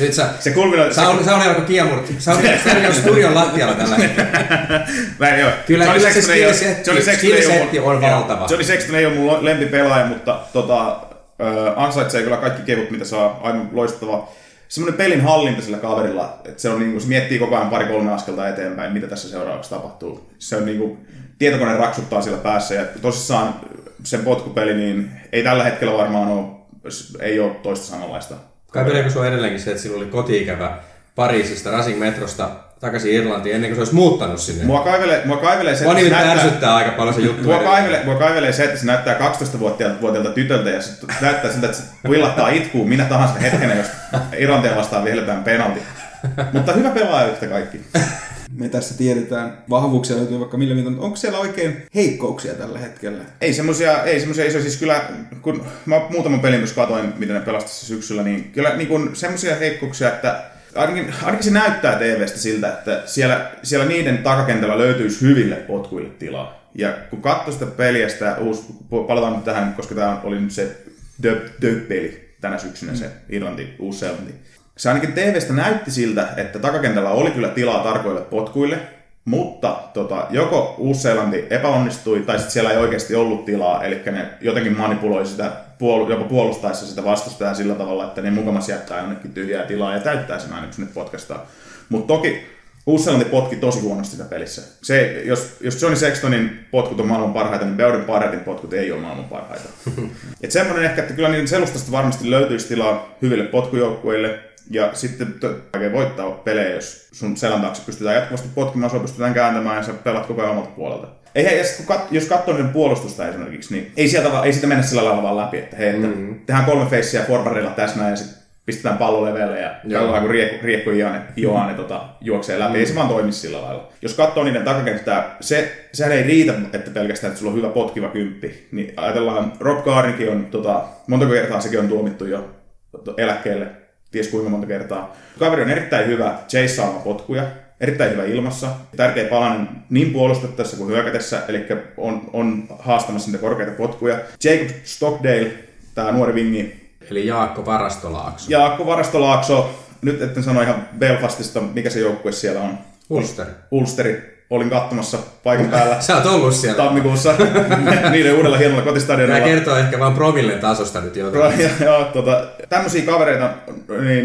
S3: Nyt
S2: se kulminoidu...
S3: Sauli alkoi kiemurti. Sauli on studion lattialla tällä hetkellä. Kyllä se skillsetti on valtava.
S2: Johnny Sexton ei ole mun lempipelaaja, mutta ansaitsee kyllä kaikki kevut, mitä saa. Aivan loistava. Semmoinen pelin hallinta sillä kaverilla, että se on niinku, se miettii koko ajan 2-3 askelta eteenpäin, mitä tässä seuraavaksi tapahtuu. Se on niinku, tietokone raksuttaa sillä päässä ja tosissaan sen potkupeli, niin ei tällä hetkellä varmaan ei ole toista samanlaista.
S3: Kaipeleeko sinua edelleenkin se, että sillä oli koti-ikävä Pariisista, Racing Metrosta takaisin Irlantiin ennen kuin se olisi muuttanut sinne?
S2: Mua kaivelee se,
S3: että se ärsyttää aika paljon se juttu.
S2: Mua kaivelee se, että se näyttää 12-vuotiaalta tytöltä ja se näyttää siltä, että se villattaa itkuun minä tahansa hetkenä, jos Irlantia vastaan vihelletään penalti. Mutta hyvä pelaaja yhtä kaikki.
S1: Me tässä tiedetään, vahvuuksia löytyy vaikka millä mitään, mutta onko siellä oikein heikkouksia tällä hetkellä?
S2: Ei semmoisia isoja, siis kyllä, kun mä muutaman pelin myös katoin, miten ne pelastassa syksyllä, niin kyllä niin semmoisia heikkouksia, että ainakin se näyttää TV:stä siltä, että siellä niiden takakentällä löytyisi hyville potkuille tilaa. Ja kun katsoo sitä peliä, palataan nyt tähän, koska tämä oli nyt se peli tänä syksynä, se Irlanti, Uusi-Seelanti. Se ainakin TV:stä näytti siltä, että takakentällä oli kyllä tilaa tarkoille potkuille, mutta joko Uusi-Seelanti epäonnistui, tai sitten siellä ei oikeasti ollut tilaa, eli ne jotenkin manipuloi sitä, jopa puolustaessa sitä vastustajaa sillä tavalla, että ne mukamas jättää jonnekin tyhjää tilaa ja täyttää sen aina, kun sinne potkastaa. Mutta toki Uusi-Seelanti potki tosi huonosti sitä pelissä. Jos Johnny Sextonin potkut on maailman parhaita, niin Beauden Barrettin potkut ei ole maailman parhaita. Et semmoinen ehkä, että kyllä niiden selustasta varmasti löytyisi tilaa hyville potkujoukkueille, ja sitten oikein voittaa pelejä, jos sun selän taakse pystytään jatkuvasti potkimaan, sua pystytään kääntämään ja sä pelat koko ajan omalta puolelta. Jos katsoo niiden puolustusta esimerkiksi, niin ei siitä mennä sillä lailla vaan läpi, että hei, tehdään 3 feissiä forwardilla tässä näin ja sitten pistetään pallo leveelle ja katsotaan, kun Riekko Ioane juoksee läpi. Ei se vaan toimi sillä lailla. Jos katsoo niiden takakenttää, sehän ei riitä, että pelkästään, että sulla on hyvä potkiva kymppi. Niin ajatellaan, Rob Garnikin on, montako kertaa sekin on tuomittu jo eläkkeelle. Ties kuinka monta kertaa. Kaveri on erittäin hyvä chaseaamaan potkuja, erittäin hyvä ilmassa. Tärkeä palanen niin puolustettaessa kuin hyökätessä, eli on haastamassa niitä korkeita potkuja. Jacob Stockdale, tämä nuori vingi.
S3: Eli Jaakko Varastolaakso.
S2: Jaakko Varastolaakso. Nyt etten sano ihan Belfastista, mikä se joukkue siellä on. Ulsteri. Olin katsomassa paikan päällä.
S3: Sä oot ollut siellä.
S2: Tammikuussa niiden uudella hienolla kotistadionilla.
S3: Tämä kertoo ehkä vaan promillen tasosta nyt jotain.
S2: Tämmöisiä kavereita,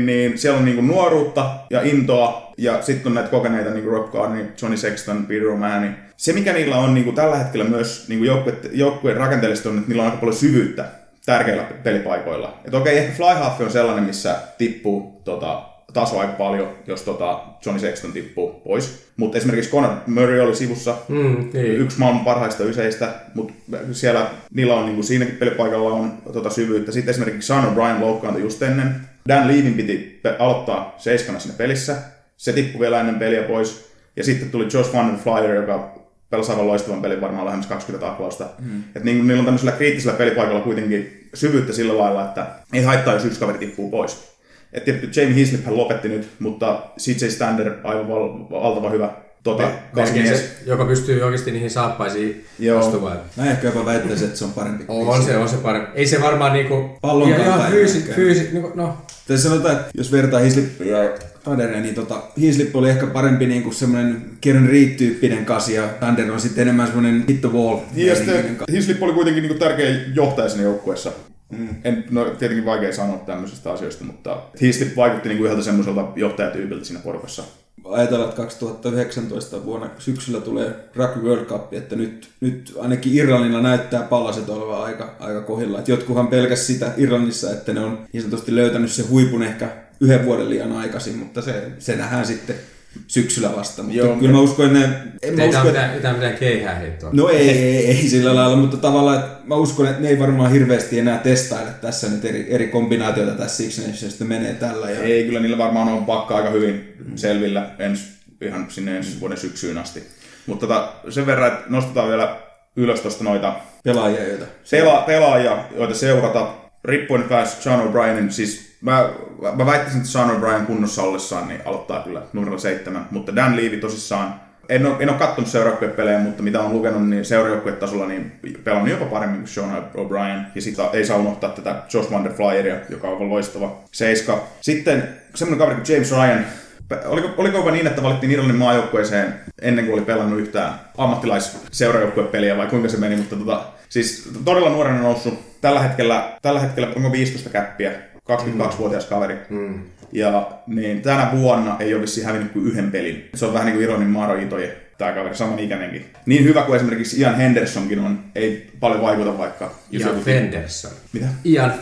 S2: niin siellä on niinku nuoruutta ja intoa. Ja sitten on näitä kokeneita, niin kuin Rob Garney, Johnny Sexton, Peter O'Mahony. Se, mikä niillä on niinku tällä hetkellä myös niinku joukkueen rakenteellisesti on, että niillä on aika paljon syvyyttä tärkeillä pelipaikoilla. Että okei, ehkä Fly Half on sellainen, missä tippuu taso aika paljon, jos Johnny Sexton tippuu pois. Mutta esimerkiksi Conor Murray oli sivussa, yksi maailman parhaista yseistä, mutta siellä niillä on niinku siinäkin pelipaikalla on syvyyttä. Sitten esimerkiksi Sean O'Brien loukkaantui just ennen. Dan Leavin piti aloittaa 7 siinä pelissä. Se tippui vielä ennen peliä pois. Ja sitten tuli Josh Van den Flyer, joka pelasi aivan loistavan pelin, varmaan lähemmäs 20 taklausta. Et niin, niillä on tämmöisellä kriittisellä pelipaikalla kuitenkin syvyyttä sillä lailla, että ei haittaa, jos yksi kaveri tippuu pois. Et tietysti Jamie Hislip hän lopetti nyt, mutta CJ Stander aivan valtava hyvä
S3: joka pystyy oikeasti niihin saappaisiin astumaan.
S1: Mä ehkä jopa väittäisin, että se on parempi.
S3: On se parempi. Ei se varmaan niinku
S1: pallon
S3: ihan fyysi niinku, no.
S1: Tässä sanotaan, että jos vertaa Hislippiä ja Tanderia, niin Hislip oli ehkä parempi niinku semmoinen Kieran Reed-tyyppinen kasi, ja Tander on sitten enemmän semmoinen hit the wall.
S2: Ja sitten Hislip oli kuitenkin niinku tärkeä johtaja siinä joukkueessa. Tietenkin vaikea sanoa tämmöisistä asioista, mutta Hislip vaikutti niinku yhdeltä semmoiselta johtajatyypiltä siinä porukassa.
S1: Ajatellaan, että 2019 vuonna syksyllä tulee Rugby World Cup, että nyt ainakin Irlannilla näyttää palaset olevan aika kohdilla. Et jotkuhan pelkäs sitä Irlannissa, että ne on niin sanotusti löytänyt se huipun ehkä 1 vuoden liian aikaisin, mutta se nähdään sitten syksyllä vasta. Mutta kyllä mä uskon, että
S3: mitään keihää heittoa.
S1: No ei sillä lailla, mutta tavallaan että mä uskon, että ne ei varmaan hirveästi enää testaile tässä nyt eri kombinaatioita tässä Six Nations, menee tällä. Ja...
S2: Ei, kyllä niillä varmaan on pakka aika hyvin selvillä ihan sinne ensi vuoden syksyyn asti. Mutta sen verran, että nostetaan vielä ylös tuosta noita pelaajia, joita seurata. Riippuen päässä Sean O'Brienin, siis mä väittäisin, että Sean O'Brien kunnossa ollessaan niin aloittaa kyllä numero 7, mutta Dan Levy tosissaan, en ole katsonut seurajoukkuepelejä, mutta mitä on lukenut, niin seurajoukkuetasolla niin pelannut jopa paremmin kuin Sean O'Brien, ja sitten ei saa unohtaa tätä Josh Van der Flyeria, joka on loistava 7. Sitten semmoinen kaveri kuin James Ryan, oliko jopa niin, että valittiin Irlannin maajoukkueeseen ennen kuin oli pelannut yhtään ammattilaisseurajoukkuepeliä vai kuinka se meni, mutta siis todella nuorena noussut. Tällä hetkellä onko 15 käppiä, 22-vuotias kaveri. Ja niin tänä vuonna ei ole vissiin hävinnyt kuin 1 pelin. Se on vähän niin kuin Irlannin Maaro Itoje, tämä kaveri, samanikäinenkin. Niin hyvä kuin esimerkiksi Ian Hendersonkin on, ei paljon vaikuta vaikka.
S3: Ian Fenderson.
S2: Mitä?
S3: Ian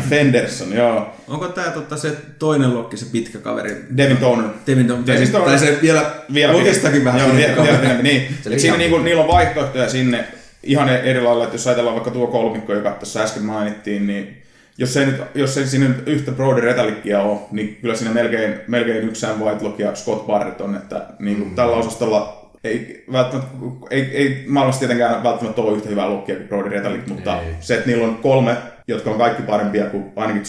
S3: Fenderson,
S2: joo.
S1: Onko tämä se toinen lokki, se pitkä kaveri?
S2: Devin Toner.
S1: Tai se vielä oikeastakin vähän.
S2: Niin. Siinä niillä on vaihtoehtoja sinne. Ihan eri lailla, että jos ajatellaan vaikka tuo kolmikko, joka tässä äsken mainittiin, niin jos ei siinä yhtä Brody Retallickia ole, niin kyllä siinä melkein yksi Sam Whitelock ja Scott Barrett on, että niin tällä osastolla ei maailmassa tietenkään välttämättä ole yhtä hyvää lokkia kuin Brody Retallick, mutta se, että niillä on 3, jotka on kaikki parempia kuin ainakin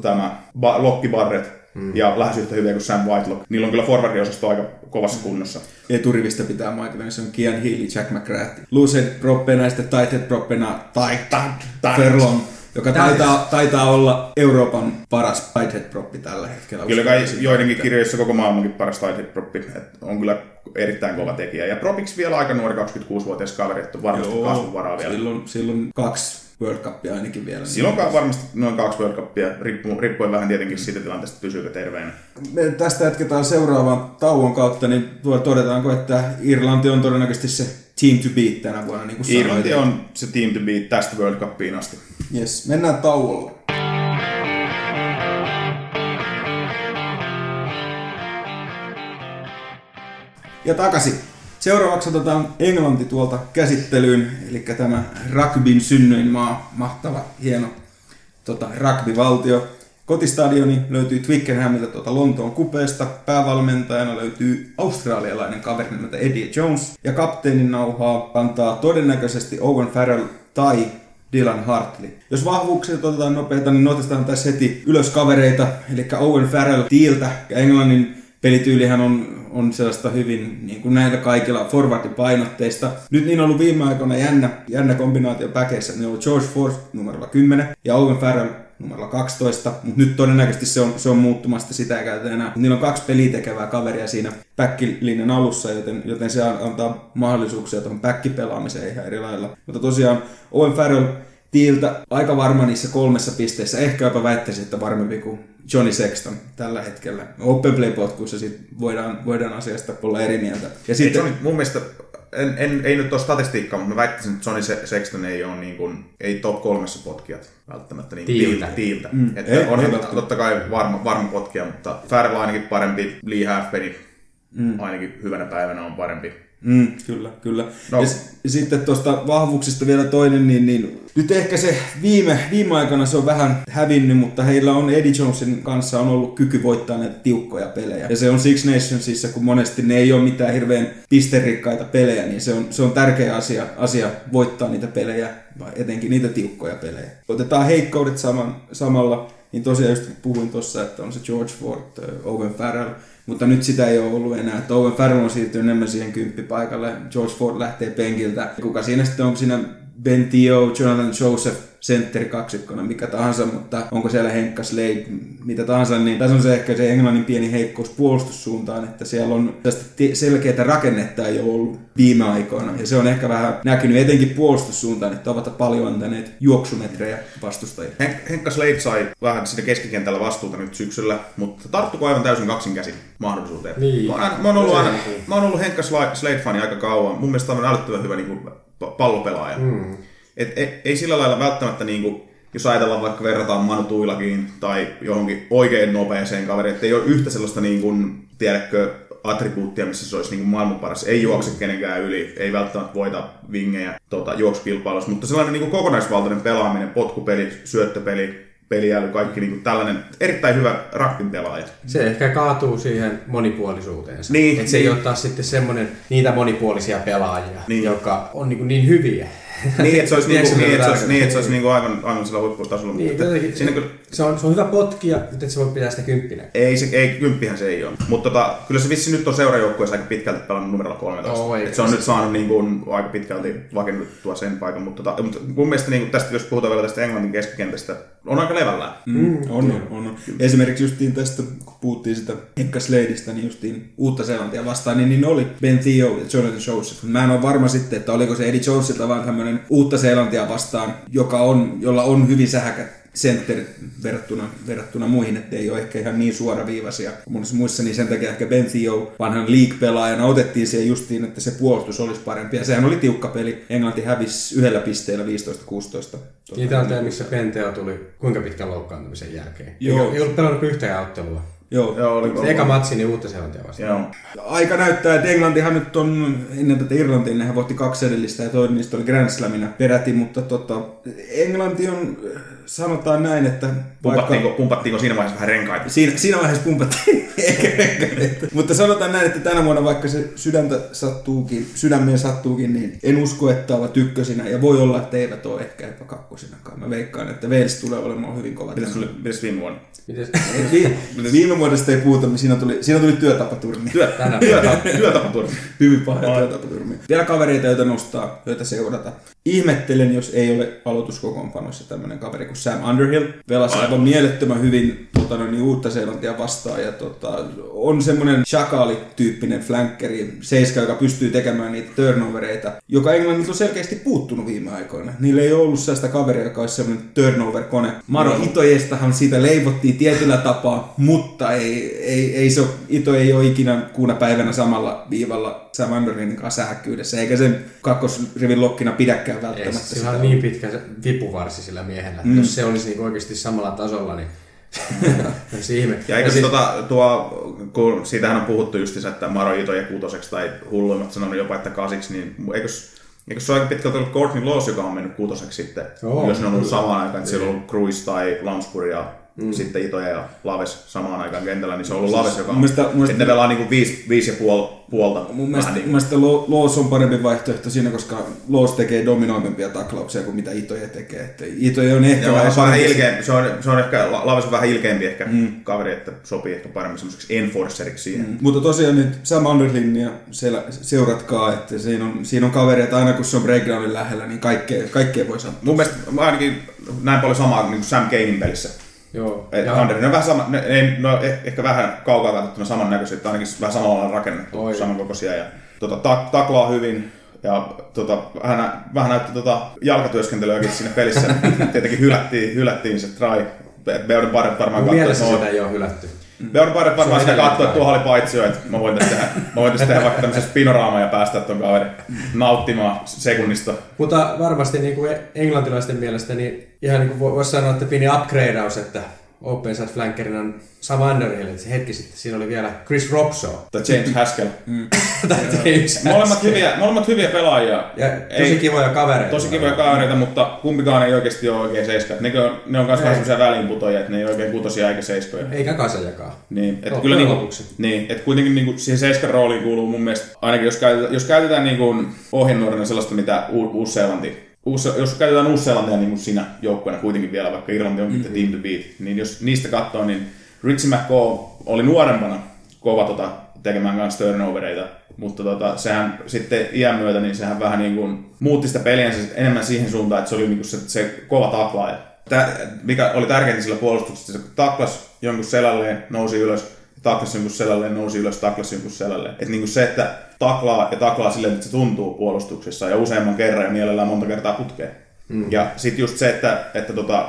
S2: tämä Lokki Barrett, ja lähes yhtä hyviä kuin Sam Whitelock. Niillä on kyllä forwardiosasto aika kovassa kunnossa.
S1: Eturivistä pitää mainita, niin se on Kian Healy, Jack McGrath. Loose head proppena ja sitten tight head proppena Furlong, joka taitaa olla Euroopan paras tight head proppi tällä hetkellä.
S2: Kyllä kai joidenkin kirjoissa koko maailmankin paras tight head proppi. On kyllä erittäin kova tekijä. Ja propiksi vielä aika nuori 26-vuotias kaveri, että on varmasti kasvunvaraa vielä.
S1: Silloin 2 World Cupia ainakin vielä.
S2: Silloin on varmasti noin 2 World Cupia, riippuen vähän tietenkin siitä tilanteesta, pysyykö terveenä.
S1: Me tästä jatketaan seuraavan tauon kautta, niin todetaanko, että Irlanti on todennäköisesti se team to beat tänä vuonna, niin kuin
S2: Irlanti on se team to beat tästä World Cupiin asti.
S1: Yes, mennään tauolle. Ja takaisin. Seuraavaksi otetaan Englanti tuolta käsittelyyn, eli tämä rugbyn synnyinmaa, mahtava, hieno rugbyvaltio. Kotistadioni löytyy Twickenhamilta Lontoon kupeesta, päävalmentajana löytyy australialainen kaveri nimeltä Eddie Jones, ja kapteenin nauhaa kantaa todennäköisesti Owen Farrell tai Dylan Hartley. Jos vahvuuksia otetaan nopeita, niin otetaan tässä heti ylös kavereita, eli Owen Farrell Tiiltä, ja Englannin pelityylihän on sellaista hyvin niin kuin näillä kaikilla forwardipainotteista. Nyt niin on ollut viime aikoina jännä kombinaatio päkeissä. Ne on George Ford numerolla 10 ja Owen Farrell numerolla 12, mutta nyt todennäköisesti se on muuttumasta, sitä ei käytetä enää. Niillä on 2 pelitekevää kaveria siinä päkkilinjan alussa, joten se antaa mahdollisuuksia tuohon päkkipelaamiseen ihan eri lailla. Mutta tosiaan Owen Farrell Tiiltä aika varma niissä 3 pisteessä. Ehkä jopa väittäisin, että varmempi kuin Johnny Sexton tällä hetkellä. Open Play-potkuissa sit voidaan asiasta olla eri mieltä.
S2: Ja sitten mun mielestä ei nyt ole statistiikkaa, mutta mä väittäisin, että Johnny Sexton ei ole niin kuin, ei top 3 potkijat välttämättä niin tiiltä. Että on totta kai varma potkija, mutta Farrell on ainakin parempi, Lee Halfpenny ainakin hyvänä päivänä on parempi.
S1: Kyllä. No. Ja sitten tuosta vahvuuksista vielä toinen, niin nyt ehkä se viime aikana se on vähän hävinnyt, mutta heillä on Eddie Jonesin kanssa on ollut kyky voittaa näitä tiukkoja pelejä. Ja se on Six Nationsissa, kun monesti ne ei ole mitään hirveän pisterikkaita pelejä, niin se on tärkeä asia voittaa niitä pelejä, etenkin niitä tiukkoja pelejä. Otetaan heikkoudet samalla, niin tosiaan just puhuin tuossa, että on se George Ford, Owen Farrell, mutta nyt sitä ei ole ollut enää. Että Owen Farrell on siirtynyt enemmän siihen 10-paikalle. George Ford lähtee penkiltä. Kuka siinä sitten on siinä Ben Theo, Jonathan Joseph, sentteri kaksikkona, mikä tahansa, mutta onko siellä Henkka Slade, mitä tahansa, niin tässä on se ehkä se Englannin pieni heikkous puolustussuuntaan, että siellä on tästä selkeää rakennetta ei ole ollut viime aikoina, ja se on ehkä vähän näkynyt etenkin puolustussuuntaan, että ovat paljon antaneet juoksumetrejä vastustajille.
S2: Henkka Slade sai vähän siinä keskikentällä vastuuta nyt syksyllä, mutta tarttuko aivan täysin kaksinkäsin mahdollisuuteen?
S3: Niin.
S2: Mä oon ollut Henkka Slade-fani aika kauan, mun mielestä on älyttömän hyvä niin kuin pallopelaaja. Ei sillä lailla välttämättä, niin kuin, jos ajatellaan vaikka verrataan Manu Tuilakiin tai johonkin oikein nopeeseen kaveriin, että ei ole yhtä sellaista, niin kuin, tiedätkö, attribuuttia, missä se olisi niin kuin maailman paras. Ei juokse kenenkään yli, ei välttämättä voita vingejä juoksukilpailussa, mutta sellainen niin kuin kokonaisvaltainen pelaaminen, potkupeli, syöttöpeli, peliäly, kaikki niin kuin tällainen erittäin hyvä rugbyn pelaaja.
S3: Se ehkä kaatuu siihen monipuolisuuteensa.
S2: Niin,
S3: että se ei ole taas sitten semmoinen niitä monipuolisia pelaajia, jotka on niin hyviä.
S2: Niin, että se olisi aivan sillä huipputasolla.
S3: Niin, se on hyvä potkia, mutta et se voi pitää sitä kymppinä.
S2: Kymppihän se ei ole. Mutta kyllä se vissi nyt on seurajoukkueessa aika pitkälti pelannut numerolla 13. Se on nyt saanut niin kuin, aika pitkälti vakennuttua sen paikan. Mutta mun mielestä niin tästä, jos puhutaan vielä tästä Englannin keskikentästä, on aika levällään.
S1: On. Esimerkiksi justiin tästä, kun puhuttiin sitä Henkka Sladeista, niin justiin Uutta-Seelantia vastaan, niin oli Ben Theo ja Jonathan Joseph. Mä en ole varma sitten, että oliko se Eddie Jonesilta vaan tämmöinen Uutta-Seelantia vastaan, jolla on hyvin sähäkät center verrattuna muihin, ettei ole ehkä ihan niin suoraviivaisia kuin muissa, niin sen takia ehkä Ben Theo vanhan league-pelaajana otettiin siihen justiin, että se puolustus olisi parempi. Ja sehän oli tiukka peli. Englanti hävisi 1 pisteellä 15-16.
S3: Tilanteen, missä Ben Theo tuli kuinka pitkän loukkaantumisen jälkeen.
S1: Joo.
S3: Ei ollut pelannut yhtään ottelua.
S1: Joo,
S3: oli eka matsi, niin Uutta-Seelantia vastaan.
S1: Aika näyttää, että Englantihan nyt on, ennen tätä Irlantiin, nehän voitti 2 edellistä ja toinen niistä oli Grand Slamina peräti, mutta Englanti on, sanotaan näin, että
S2: Pumpattiinko siinä vaiheessa vähän renkaita?
S1: Siinä vaiheessa pumpattiin ehkä renkaita. Mutta sanotaan näin, että tänä vuonna vaikka se sydämeen sattuukin, niin en usko, että ovat ykkösinä ja voi olla, että eivät ole ehkä jopa kakkosinakaan. Mä veikkaan, että Wales tulee olemaan hyvin kova.
S2: Mites viime vuonna?
S1: Viime vuodesta ei puhuta, siinä tuli työtapaturmi.
S2: Työtapaturmi.
S1: Hyvin paha työtapaturmi. Vielä kavereita, joita nostaa, joita seurata. Ihmettelen, jos ei ole aloituskokoonpanossa tämmöinen kaveri kuin Sam Underhill. Pelasi aivan mielettömän hyvin Uutta-Seelantia vastaan ja on semmoinen Shakali-tyyppinen flankkeri, seiska, joka pystyy tekemään niitä turnovereita, joka Englannilta on selkeästi puuttunut viime aikoina. Niillä ei ollut sellaista kaveria, joka olisi semmoinen turnover-kone. Maro Itojestahan siitä leivottiin tietyllä tapaa, mutta Ito ei ole ikinä kuuna päivänä samalla viivalla Sam Underhillin kanssa sähäkkyydessä, eikä sen kakkosrivin lokkina pidäkään välttämättä.
S3: Sillä on niin pitkä vipuvarsi sillä miehellä, että jos se olisi niin oikeasti samalla tasolla, niin
S2: ja eikö kun siitähän on puhuttu just, että Maro Itoje kutoseksi tai hulluimmat sanonut jopa, että kasiksi, niin eikö se ole aika pitkälti ollut Courtney Laws, joka on mennyt kutoseksi sitten, jos ne on ollut samaan aikaan, että siellä on ollut Cruise tai Lansbury ja sitten Itoje ja Laves samaan aikaan kentällä, niin se on ollut Laves, joka on, että ne pelaa niin 5,5 puolta. Mun
S1: mielestä Laws on parempi vaihtoehto siinä, koska Laws tekee dominoivimpia taklauksia kuin mitä Itoje tekee. Että Itoje on ehkä vähän
S2: se on ehkä, Laves on vähän ilkeämpi ehkä kaveri, että sopii ehkä paremmin semmoiseksi enforceriksi siihen.
S1: Mutta tosiaan nyt Sam Underlinnia seuratkaa, että siinä on kavereita aina kun se on breakdownin lähellä, niin kaikkea voi sanoa.
S2: Mun mielestä ainakin näin paljon samaa niin kuin Sam Kanein pelissä.
S3: Joo.
S2: Underhill on vähän sama, ehkä vähän kaukaa katsottuna samannäköisiä, että ainakin vähän samalla rakennettu, samankokoisia ja taklaa hyvin ja vähän näytti jalkatyöskentelyäkin siinä pelissä. Tietenkin hylättiin se try. Beuden paret varmaan
S3: katsoi. Mielessä sitä ei ole hylätty.
S2: Bjorn Barrett varmaan sitä katsoi, että tuolla oli paitsio, että mä voin tässä tehdä vaikka tämmöisen spinoraaman ja päästä ton kaverin nauttimaan sekunnista.
S3: Mutta varmasti niin kuin englantilaisten mielestä niin ihan niin kuin voisi sanoa, että pieni upgradeaus, että open side flankerina on Sam Underhill, että se hetki sitten siinä oli vielä Chris Robson.
S2: Tai James Haskell.
S3: Tai James
S2: Molemmat hyviä pelaajia.
S3: Ja tosi kivoja kavereita.
S2: Tosi kivoja kavereita, mutta kumpikaan ei oikeasti ole oikein seiska. Ne on myös vähän sellaisia väliinputoja, että ne ei oikein kutosia eikä seiskoja.
S3: Eikä kasajakaan.
S2: Niin, että kyllä että kuitenkin niinku siihen seiskan rooliin kuuluu mun mielestä, ainakin jos käytetään niinku ohjenuorina sellaista, mitä Uusi-Seelanti. Jos käytetään Uusi-Seelantia niin kuin sinä joukkueena kuitenkin vielä, vaikka Irlanti onkin the team to beat, niin jos niistä katsoo, niin Richie McCaw oli nuorempana kova tekemään kanssa turnovereita, mutta sehän sitten iän myötä, niin sehän vähän niin kuin muutti sitä peliänsä enemmän siihen suuntaan, että se oli niin kuin se kova taklaaja. Mikä oli tärkeintä sillä puolustuksessa, se taklasi jonkun selälleen, nousi ylös, taklasi jonkun selälleen, nousi ylös, taklasi jonkun selälleen. Että niin kuin se, että taklaa silleen, että se tuntuu puolustuksessa ja useamman kerran ja mielellään monta kertaa putkeen. Ja sitten just se, että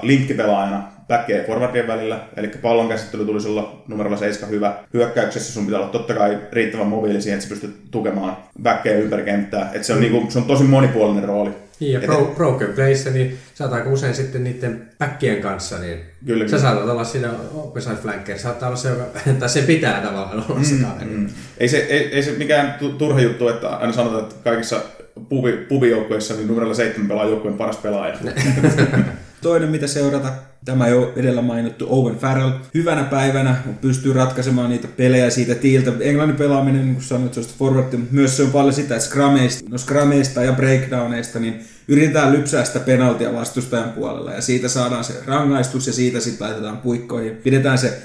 S2: linkkipelaajana backia ja forwardien välillä, eli pallon käsittely tulisi olla numerolla 7 hyvä. Hyökkäyksessä sun pitää olla totta kai riittävän mobiili siihen, että sä pystyt tukemaan backia ympäri kenttää. Että se on, niinku, se on tosi monipuolinen rooli.
S3: Ja broken playssä, niin saat aika usein sitten niiden backien kanssa, niin kyllä. Sä saatat olla siinä open side flanker, saattaa olla se, joka, tai se pitää tavallaan olla se kaveri.
S2: Ei se mikään turha juttu, että aina sanotaan, että kaikissa pubijoukkueissa niin numerolla 7 pelaa joukkueen paras pelaaja.
S1: Toinen, mitä seurata, tämä jo edellä mainittu Owen Farrell. Hyvänä päivänä pystyy ratkaisemaan niitä pelejä siitä tiiltä. Englannin pelaaminen, niin kuin sanoit, se on forwardia, mutta myös se on paljon sitä, että scrumeista ja breakdowneista, niin yritetään lypsää sitä penaltia vastustajan puolella. Ja siitä saadaan se rangaistus ja siitä sitten laitetaan puikkoihin. Pidetään se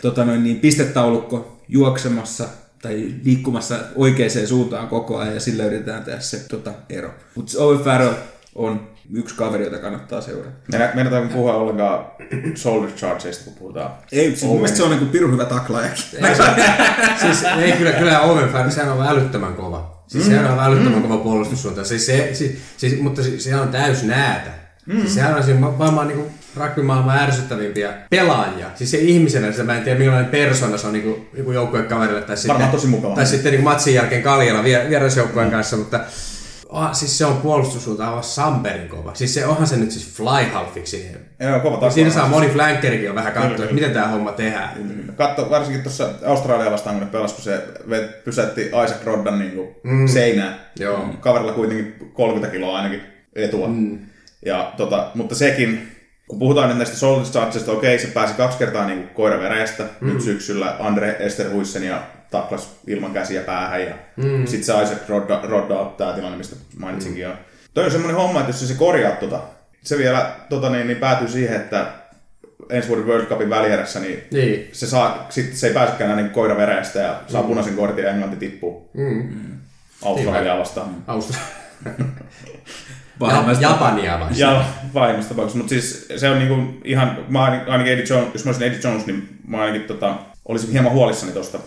S1: pistetaulukko juoksemassa tai liikkumassa oikeaan suuntaan koko ajan ja sillä yritetään tehdä se ero. Mutta Owen Farrell on yksi kaveri, jota kannattaa seurata.
S2: Meidän puhua ollenkaan shoulder chargeista, kun puhutaan.
S1: Ei, mun mielestä se on niin pirun hyvä taklaajakin.
S3: Ei, kyllä Owen Farrell, sehän on älyttömän kova. Siis sehän on älyttömän kova puolustussuunta. Mutta se on täys näätä. Siis sehän on siinä varmaan niin rugby-maailman ärsyttävimpiä pelaajia. Siis se ihmisenä, mä en tiedä millainen persona se on niin joku joukkuekaverille.
S2: Varmaan tosi mukava.
S3: Tai sitten niin matsin jälkeen Kaljalla vierasjoukkueen kanssa, mutta siis se on puolustussuunta aivan samperin kova. Siis onhan se nyt siis fly halfiksi.
S2: Joo, kova taklaa.
S3: Siinä saa moni flankerikin jo vähän katsoa, että miten tämä homma tehdään.
S2: Katso varsinkin tuossa Australia vastaan, kun ne pelasi, kun se pysäytti Isaac Roddan niin seinään.
S3: Joo.
S2: Kaverilla kuitenkin 30 kiloa ainakin etua. Ja, mutta sekin, kun puhutaan nyt näistä shoulder chargesista, okei, se pääsi 2 kertaa niin koiravereestä nyt syksyllä Andre Esterhuisen ja taklas ilman käsiä päähän. Ja sitten se Isaac Rodda, tämä tilanne, mistä mainitsinkin jo. Toi on semmoinen homma, että jos se korjaa se vielä niin päätyy siihen, että ensi vuoden World Cupin välierässä, niin. Se ei pääsekään enää niin koiravereestä ja saa punaisen kortin ja Englanti tippuu. Australiaa vastaan.
S3: Japania vastaan.
S2: Ja pahimmassa tapauksessa, mutta siis se on niinku ihan, ainakin Eddie Jones, jos mä olisin Eddie Jones, niin mä ainakin olisin hieman huolissani tosta.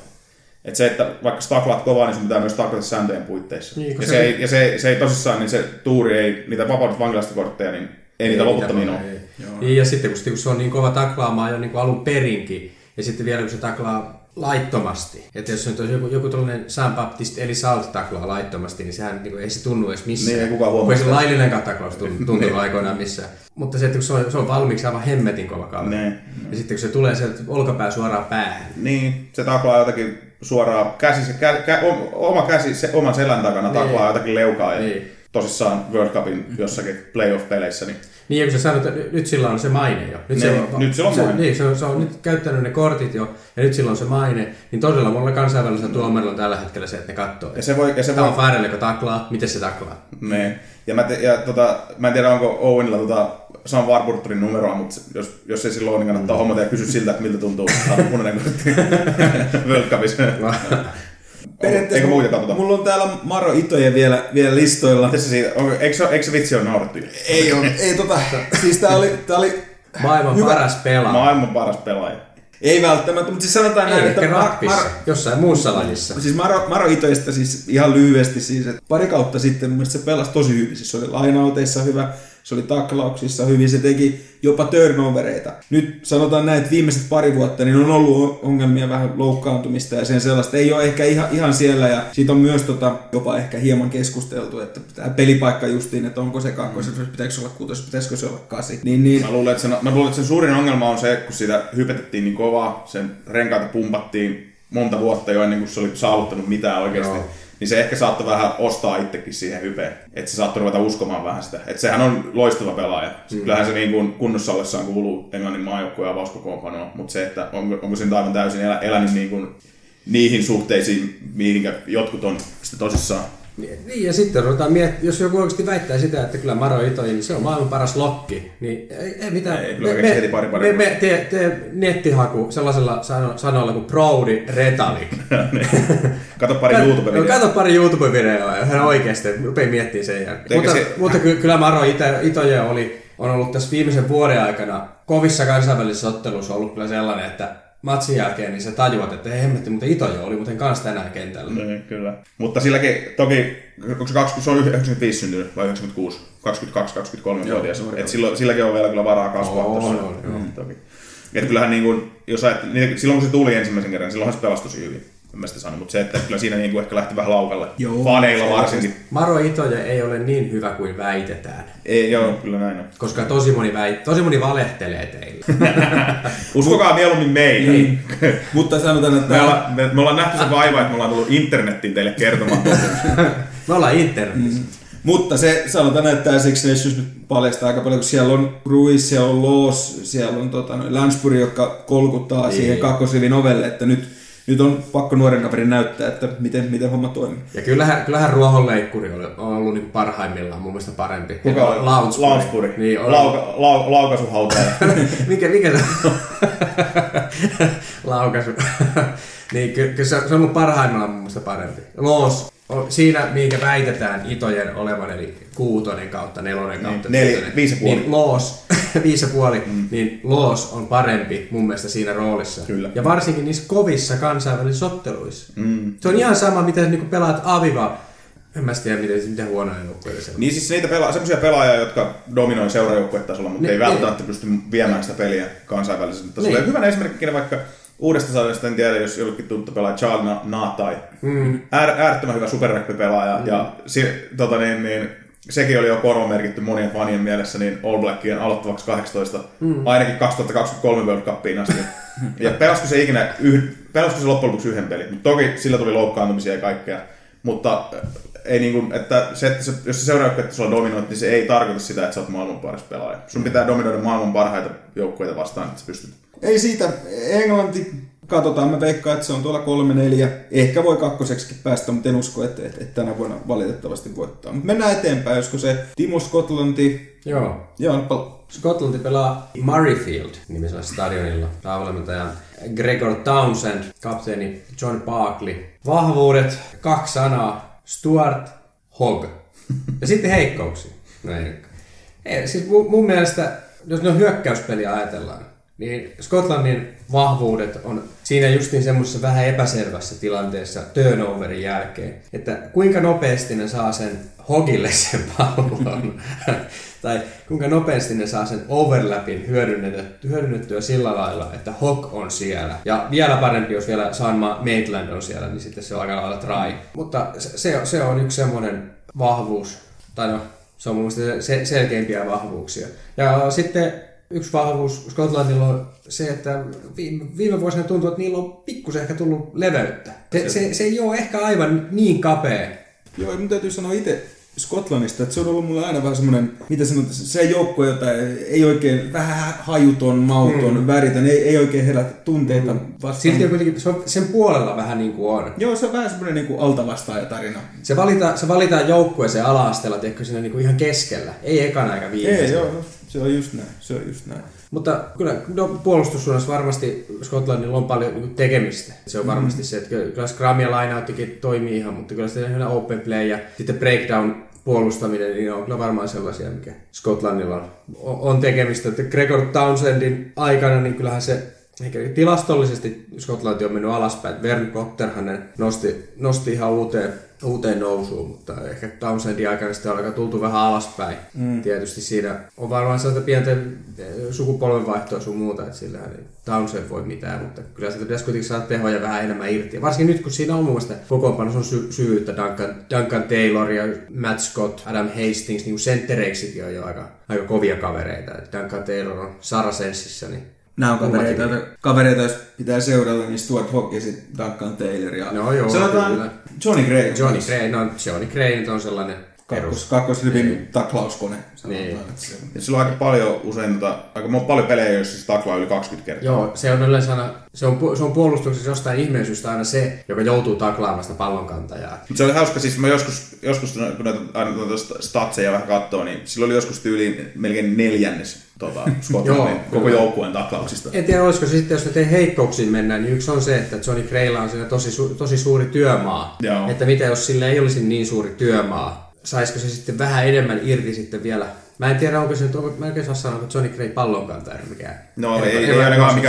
S2: Että se, että vaikka sä taklaat kovaa, niin sun pitää myös taklata sääntöjen puitteissa. Niin, se ei tosissaan, niin se tuuri ei, niitä vapaudet vankilasta kortteja, niin ei niitä loputtomiin ole.
S3: Niin, ja sitten kun se on niin kova taklaamaan jo niin kuin alun perinkin, ja sitten vielä kun se taklaa laittomasti. Että jos on joku tällainen Sam Baptiste eli Salt taklaa laittomasti, niin sehän niin kuin, ei se tunnu edes missään.
S2: Niin, ei kukaan huomaa.
S3: Kun ei se laillinenkaan taklaus tuntunut aikoinaan missään. Mutta se, että kun se on valmiiksi aivan hemmetin kova kaveri. Ja sitten kun se tulee sieltä olkapää suoraan päähän.
S2: Niin, se taklaa jotakin suoraan oma käsi oman selän takana taklaa jotakin leukaa. Ja tosissaan World Cupin jossakin playoff-peleissä.
S3: Niin, ja kun sä sanoit, että nyt sillä on se maine jo. Nyt sillä on maine. Niin, se on nyt käyttänyt ne kortit jo, ja nyt sillä on se maine. Niin todella monella kansainvälisellä tuomarilla on tällä hetkellä se, että ne katsoo. Tämä on Farrell, joka taklaa, miten se taklaa.
S2: Niin. Ja mä en tiedä, onko Owenilla Sam Warburtonin numeroa, mutta jos ei silloin ole, niin kannattaa hommata ja kysyä siltä, että miltä tuntuu punainen kortti World Cupissa. Eikö muuta katsota?
S1: Mulla on täällä Maro Itoje vielä listoilla.
S2: Eikö se vitsi ole naurattu?
S1: Ei ole. Siis tää oli
S3: maailman hyvä. Paras pelaaja.
S2: Maailman paras pelaaja.
S1: Ei välttämättä, mutta siis sanotaan näin, että
S3: jossain muussa lajissa.
S1: Siis Maro Itoista siis ihan lyhyesti, siis, että pari kautta sitten mun mielestä se pelasi tosi hyvin. Siis se oli lainauteissa hyvä, se oli taklauksissa hyvin, se teki jopa turnovereita. Nyt sanotaan näin, että viimeiset pari vuotta niin on ollut ongelmia vähän loukkaantumista ja sen sellaista. Ei ole ehkä ihan siellä ja siitä on myös jopa ehkä hieman keskusteltu, että tämä pelipaikka justiin, että onko se kakkos, pitäisikö se olla 6, pitäisikö se olla 8. Niin.
S2: Mä luulen, että sen suurin ongelma on se, kun sitä hypetettiin niin kovaa, sen renkaita pumpattiin monta vuotta jo ennen kuin se oli saavuttanut mitään oikeasti. Joo. Niin se ehkä saattoi vähän ostaa itsekin siihen hypeen. Että se saattoi ruveta uskomaan vähän sitä. Että sehän on loistava pelaaja. Kyllähän se niin kuin kunnossa ollessaan kuuluu Englannin maajoukkueen avauskokoonpanoon. Mutta se, että onko se nyt aivan täysin elänyt niin kuin niihin suhteisiin, mihinkä jotkut on sitten tosissaan.
S3: Niin, ja sitten ruvetaan miettimään, jos joku oikeasti väittää sitä, että kyllä Maro Itoje, niin se on maailman paras lokki, niin ei mitään. Me tee nettihaku sellaisella sanoilla kuin Brody Retallick.
S2: Kato pari YouTube-videoa.
S3: Kato pari YouTube-videoa, ja hän oikeasti rupee miettimään sen jälkeen. Mutta kyllä Maro Itoje on ollut tässä viimeisen vuoden aikana kovissa kansainvälisissä otteluissa ollut kyllä sellainen, että matsin jälkeen niin sä tajuat, että hei hemmetti, mutta Itoje oli muuten kanssa tänään kentällä.
S2: Niin, kyllä. Mutta silläkin toki, onko se on 95 syntynyt vai 96? 22-23-vuotias. Että silläkin on vielä kyllä varaa kasvaa tuossa. Toki. Että kyllähän niin kuin, jos niin silloin kun se tuli ensimmäisen kerran, silloinhan se pelasi tosi hyvin. En mä sitä sano, mutta se, että kyllä siinä niin kuin ehkä lähti vähän laukalle. Faneilla varsinkin.
S3: Maro Itoje ei ole niin hyvä kuin väitetään.
S2: Ei, joo, kyllä näin on.
S3: Koska tosi moni valehtelee teille.
S2: Uskokaa mieluummin meitä. Niin.
S1: Mutta sanotaan, että
S2: me ollaan nähty se vaiva, että me ollaan tullut internettiin teille kertomaan.
S3: Me ollaan internetissä.
S1: Mutta se sanotaan, että tämä Six Nations nyt paljastaa aika paljon, kun siellä on Ruiz, siellä on Laws, siellä on Lansbury, joka kolkuttaa siihen kakkosrivin ovelle, että nyt on pakko nuoren kaverin näyttää, että miten homma toimii.
S3: Ja kyllähän ruohonleikkuri on ollut niin parhaimmillaan mun mielestä parempi.
S2: Kuka on? Lansbury. Niin, laukaisuhautaja.
S3: Mikä se on? Laukaisu. Niin, kyllä se on ollut parhaimmillaan mun mielestä parempi. Laws. Siinä, mihinkä väitetään Itojen olevan, eli 6 kautta 4 kautta
S2: 5,5.
S3: Niin Laws, 5,5, niin Laws on parempi mun mielestä siinä roolissa.
S2: Kyllä.
S3: Ja varsinkin niissä kovissa kansainvälisissä otteluissa. Se on ihan sama, miten niin pelaat Aviva. En mä tiedä, miten huonoja joukkueita se on.
S2: Niin siis niitä semmoisia pelaajia, jotka dominoi seurajoukkuetasolla, mutta ei välttämättä pysty viemään sitä peliä kansainvälisellä tasolla. Hyvänä esimerkkinä vaikka uudesta sarjasta en tiedä, jos jollekin tuttu pelaa Charles Naatai. Äärettömän hyvä superrugby-pelaaja. Ja sekin oli jo korvamerkitty monien fanien mielessä niin All Blackien aloittavaksi 18, ainakin 2023 World Cupiin asti. Ja pelasiko se loppujen lopuksi yhden pelin. Mutta toki sillä tuli loukkaantumisia ja kaikkea. Mutta ei niin kuin, että jos se seuraajoukkue sulla dominoit, niin se ei tarkoita sitä, että sä oot maailman paras pelaaja. Sun pitää dominoida maailman parhaita joukkueita vastaan, että sä pystyt.
S1: Ei siitä. Englanti, katsotaan, mä veikkaan, että se on tuolla 3-4. Ehkä voi kakkoseksikin päästä, mutta en usko, että tänä vuonna valitettavasti voittaa. Mutta mennään eteenpäin, josko se Timo Skotlanti.
S3: Joo. Skotlanti pelaa Murrayfield-nimisellä stadionilla. Päävalmentajan Gregor Townsend, kapteeni John Barkley. Vahvuudet, 2 sanaa, Stuart Hogg. Ja sitten heikkouksia. Siis mun mielestä, jos ne on hyökkäyspeliä ajatellaan, niin Skotlannin vahvuudet on siinä justiin semmoisessa vähän epäselvässä tilanteessa turnoverin jälkeen, että kuinka nopeasti ne saa sen Hoggille sen pallon, tai kuinka nopeasti ne saa sen overlapin hyödynnettyä sillä lailla, että Hogg on siellä. Ja vielä parempi, jos vielä Sean Maitland on siellä, niin sitten se on aika lailla try. Mutta se on yksi semmoinen vahvuus, tai no, se on mun mielestä selkeimpiä vahvuuksia. Ja sitten yksi vahvuus Skotlandilla on se, että viime vuosina tuntuu, että niillä on pikkusen ehkä tullut leveyttä. Se ei ole ehkä aivan niin kapea.
S1: Joo, mun täytyy sanoa itse Skotlannista, että se on ollut mulle aina vähän semmoinen, mitä sanotaan, se joukkue, jota ei oikein, vähän hajuton, mauton, väritön, ei oikein herätä tunteita vastaan.
S3: Silti on kuitenkin, se on sen puolella vähän niin kuin on.
S1: Joo, se on vähän semmoinen niin kuin altavastaajatarina.
S3: Se valitaan joukkueeseen ala-asteella, tiedätkö, siinä niin kuin ihan keskellä, ei ekana eikä viimeistä.
S1: Ei, joo, se on just näin. Mutta
S3: kyllä puolustussuunnassa varmasti Skotlannilla on paljon niin tekemistä. Se on varmasti se, että kyllä Scrum ja line-outtikin toimii ihan, mutta kyllä sitten open play ja sitten breakdown puolustaminen niin on kyllä varmaan sellaisia, mikä Skotlannilla on tekemistä. Että Gregor Townsendin aikana niin kyllähän se Ehkä tilastollisesti Skotlanti on mennyt alaspäin. Vern Cotterhan nosti ihan uuteen nousuun, mutta ehkä Townsendin aikana sitten on aika tultu vähän alaspäin. Tietysti siinä on varmaan sellaista pientä sukupolvenvaihtoa sun muuta, että sillähän ei Townsend voi mitään, mutta kyllä sieltä pitäisi kuitenkin saada tehoja vähän enemmän irti. Ja varsinkin nyt, kun siinä on muun muassa kokoonpanossa on syvyyttä Duncan Taylor ja Matt Scott, Adam Hastings, niin senttereiksikin on jo aika kovia kavereita. Duncan Taylor on Saracensissä, niin
S1: nämä on kavereita, jos pitää seurata, niin Stuart Hogg ja sitten Duncan Taylor. Ja
S3: no joo,
S1: kyllä. Johnny Gray.
S3: Johnny Gray on sellainen
S1: kakkosrypin taklauskone.
S3: Niin.
S2: Ja sillä on aika paljon usein, aika paljon pelejä, joissa se taklaa yli 20 kertaa.
S3: Joo, se on yleensä se on puolustuksessa jostain ihmeen syystä aina se, joka joutuu taklaamaan sitä pallonkantajaa.
S2: Mutta se oli hauska, siis mä joskus kun näitä statseja vähän katsoo, niin sillä oli joskus tyyliin melkein neljännes Skotlannin koko joukkueen taklauksista.
S3: En tiedä, olisiko se sitten, jos ne heikkouksiin mennään, niin yksi on se, että Johnny Graylla on siinä tosi suuri työmaa. Joo. Että mitä jos sillä ei olisi niin suuri työmaa, saisiko se sitten vähän enemmän irti sitten vielä. Mä en tiedä, onko se nyt, mä en saa sanoa, että Johnny Gray pallonkantaja mikään.
S2: No ei ainakaan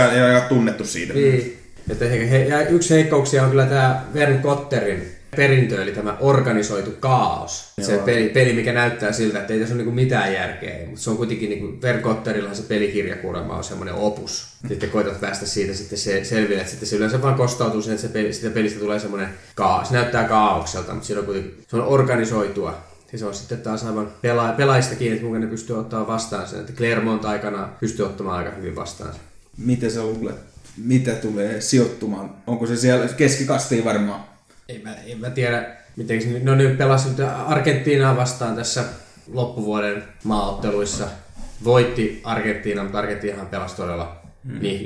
S2: tunnettu siitä.
S3: Niin. Ja yksi heikkouksia on kyllä tämä Vern Cotterin perintö, eli tämä organisoitu kaos. Se peli, mikä näyttää siltä, että ei tässä ole niinku mitään järkeä, mutta se on kuitenkin, niinku, Vern Cotterillahan se pelikirjakuorma on semmoinen opus. Sitten koetat päästä siitä sitten selville, että sitten se yleensä vaan kostautuu siihen, että siitä pelistä tulee semmoinen kaos. Se näyttää kaaokselta, mutta siinä on kuitenkin, se on organisoitua. Ja se on sitten taas aivan pelaajista kiinni, että kuinka ne pystyy ottamaan vastaan sen. Että Clermont aikana pystyy ottamaan aika hyvin vastaan sen.
S1: Miten sä luulet, mitä tulee sijoittumaan? Onko se siellä keskikastiin varmaan?
S3: En mä tiedä, miten se... No ne pelasivat Argentiinaa vastaan tässä loppuvuoden maaotteluissa. Voitti Argentiina, mutta Argentiinahan pelasi todella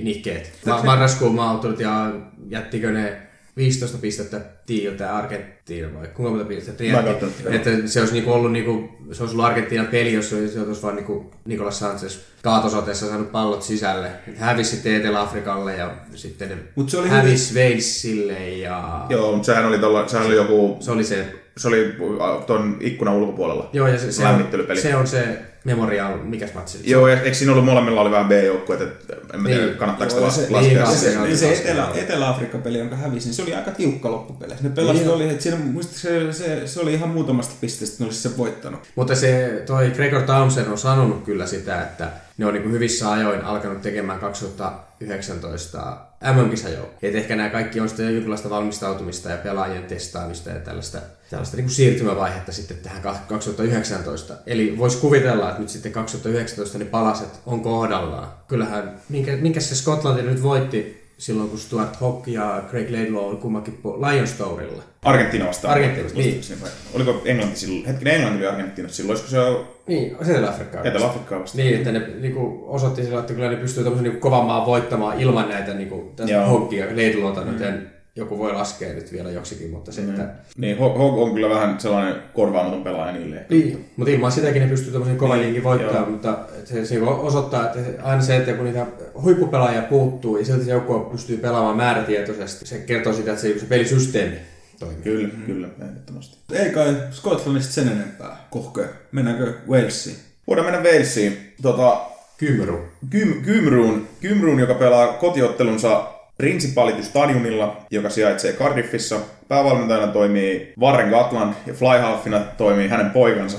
S3: nihkeet. Marraskuun maaottelut ja jättikö ne 15 pistettä tiiltä Argentiina vai kuinka monta pistettä jätti? Että se olisi niinku ollut se olisi ollut Argentiinan peli, jos se olisi vaan niinku Nicolas Sanchez kaatosoteessa saanut pallot sisälle. Hävisi sitten Etelä-Afrikalle ja sitten hävisi Walesille ja...
S2: Joo, mutta sehän oli joku...
S3: Se
S2: oli tuon ikkunan ulkopuolella.
S3: Joo, ja se on se Memorial, mikäs matsi?
S2: Joo, ja eikö siinä ollut molemmilla oli vähän B-joukkueet, että en mä tiedä, kannattaako sitä laskea.
S1: Se Etelä-Afrikka-peli, jonka hävisi, niin se oli aika tiukka loppupeli. Ne pelasit oli, että siinä se oli ihan muutamasta pisteestä, ne olisi sen voittanut.
S3: Mutta toi Gregor Townsend on sanonut kyllä sitä, että ne on niin hyvissä ajoin alkanut tekemään 2019 MM-kisajoukkoa. Että ehkä nämä kaikki on sitten jonkinlaista valmistautumista ja pelaajien testaamista ja tällaista niin kuin siirtymävaihetta sitten tähän 2019. Eli voisi kuvitella, että nyt sitten 2019 ne palaset on kohdallaan. Kyllähän, minkä se Skotlanti nyt voitti silloin, kun Stuart Hogg ja Craig Laidlaw oli kummankin Lionstourilla.
S2: Argentiina vastaan.
S3: Argentiinasta, niin.
S2: Oliko Englanti silloin? Englanti oli Argentiinassa silloin, olisiko se on...
S3: Niin, Etelä-Afrikkaa vastaan. Niin, että ne osoitti sillä, että kyllä ne pystyy tämmöisen kovan maan voittamaan ilman näitä Hoggia ja Laidlawta, joten joku voi laskea nyt vielä joksikin, mutta se, että...
S2: Niin, Hogg on kyllä vähän sellainen korvaamaton pelaaja niille.
S3: Niin, mutta ilman sitäkin ne pystyy tämmöisen kovan liinkin voittamaan, mutta se osoittaa, että aina se, että kun niitä huippupelaajia puuttuu ja silti se joukkue pystyy pelaamaan määrätietoisesti, se kertoo sitä, että se pelisysteemi toimii.
S2: Kyllä, ehdottomasti.
S1: Ei kai Skotlannista sen enempää kohkea. Mennäänkö Walesiin?
S2: Voidaan mennä Walesiin. Kymruun, joka pelaa kotiottelunsa Principality Stadionilla, joka sijaitsee Cardiffissa. Päävalmentajana toimii Warren Gatland ja flyhalfina toimii hänen poikansa.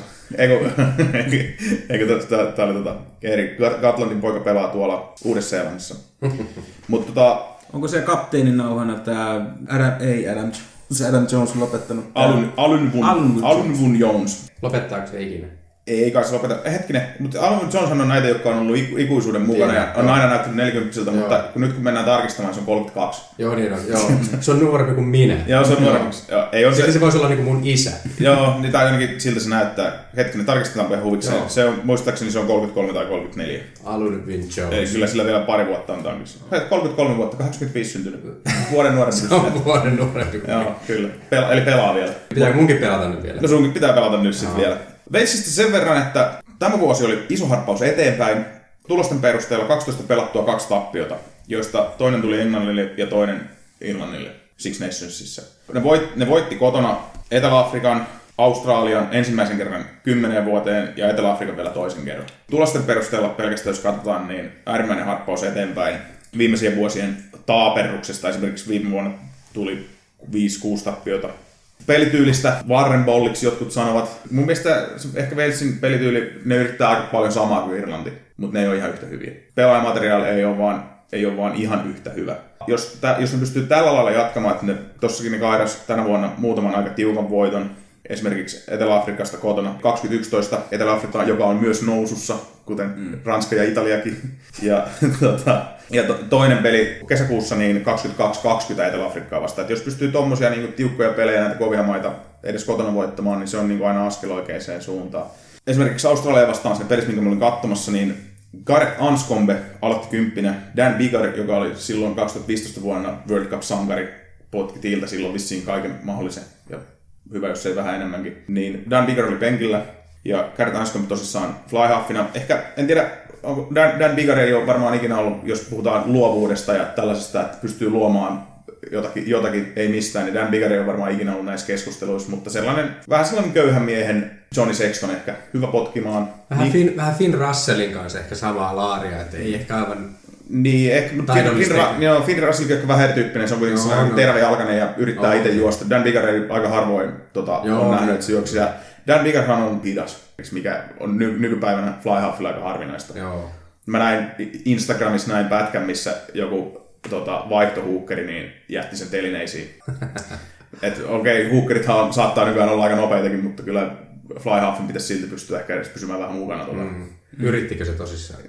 S2: Tämä oli Erik Gatlandin poika pelaa tuolla Uudessa-Seelannissa.
S1: Onko se kapteenin nauhana tämä Adam Jones lopettanut?
S2: Alun Jones.
S3: Lopettaako se ikinä?
S2: Ei kai se lopeta. Hetkinen, mutta Alun Jones on näitä, jotka on ollut ikuisuuden mukana ja on aina näyttänyt 40, mutta nyt kun mennään tarkistamaan, se on 32.
S3: Joo, niin on. Joo. Se on nuorempi kuin minä.
S2: Joo, se on nuorempi.
S3: Se voisi olla niin kuin mun isä.
S2: Joo, niin tai ainakin siltä se näyttää. Hetkinen, tarkistetaan ihan huvikseen. Se on, muistaakseni se on 33 tai 34.
S3: Alun Jones.
S2: Eli kyllä sillä vielä pari vuotta on tankissa. 33 vuotta, 85 syntynyt. Vuoden nuorempi.
S3: Se on vuoden nuorempi kuin
S2: joo, kyllä. Eli pelaa vielä.
S3: Pitääkö munkin pelata nyt vielä?
S2: No sunkin pitää pelata nyt sitten vielä. Walesista sen verran, että tämä vuosi oli iso harppaus eteenpäin. Tulosten perusteella 12 pelattua 2 tappiota, joista toinen tuli Englannille ja toinen Irlannille Six Nationsissa. Ne voitti kotona Etelä-Afrikan, Australian ensimmäisen kerran 10 vuoteen ja Etelä-Afrikan vielä toisen kerran. Tulosten perusteella pelkästään jos katsotaan, niin äärimmäinen harppaus eteenpäin. viimeisien vuosien taaperruksesta. Esimerkiksi viime vuonna tuli 5-6 tappiota. Pelityylistä Warren Bolliksi jotkut sanovat. Mun mielestä ehkä Walesin pelityyli, ne yrittää aika paljon samaa kuin Irlanti, mutta ne ei ole ihan yhtä hyviä. Pelaajamateriaali ei ole vaan ihan yhtä hyvä. Jos ne pystyy tällä lailla jatkamaan, että ne tossakin ne kairas tänä vuonna muutaman aika tiukan voiton, esimerkiksi Etelä-Afrikasta kotona 2011 Etelä-Afrikka, joka on myös nousussa, kuten Ranska ja Italiakin. Ja toinen peli kesäkuussa niin 22-20 Etelä-Afrikkaa vastaan. Et jos pystyy tommosia niin tiukkoja pelejä, näitä kovia maita edes kotona voittamaan, niin se on niin aina askel oikeaan suuntaan. Esimerkiksi Australia vastaan sen pelissä, minkä mä olin katsomassa, niin Gareth Anscombe aloitti 10. Dan Biggar, joka oli silloin 2015 vuonna World Cup-sankari, potki tiiltä silloin vissiin kaiken mahdollisen. Ja hyvä, jos ei vähän enemmänkin. Niin Dan Biggar oli penkillä ja Gareth Anscombe tosissaan flyhalfina. Ehkä, en tiedä, Dan Biggar ei ole varmaan ikinä ollut, jos puhutaan luovuudesta ja tällaisesta, että pystyy luomaan jotakin ei mistään, niin Dan Biggar ei ole varmaan ikinä ollut näissä keskusteluissa, mutta vähän sellainen köyhän miehen Johnny Sexton ehkä, hyvä potkimaan.
S3: Vähän Finn Russellin kanssa ehkä samaa laaria, että ei ehkä aivan
S2: niin, ehkä Finn Russell on ehkä vähän erityyppinen, se on kuitenkin sellainen tervejalkainen ja yrittää itse juosta. Dan Biggar ei aika harvoin on nähnyt, että se juoksi. Ja Dan Biggarhan on hidas, mikä on nykypäivänä flyhalfilla aika harvinaista.
S3: Joo.
S2: Mä näin Instagramissa pätkän, missä joku vaihtohuukkeri niin jätti sen telineisiin. Huukkerithan saattaa nykyään olla aika nopeitakin, mutta kyllä flyhalfin pitäisi silti pystyä ehkä edes pysymään vähän mukana.
S3: Yrittikö se tosissaan?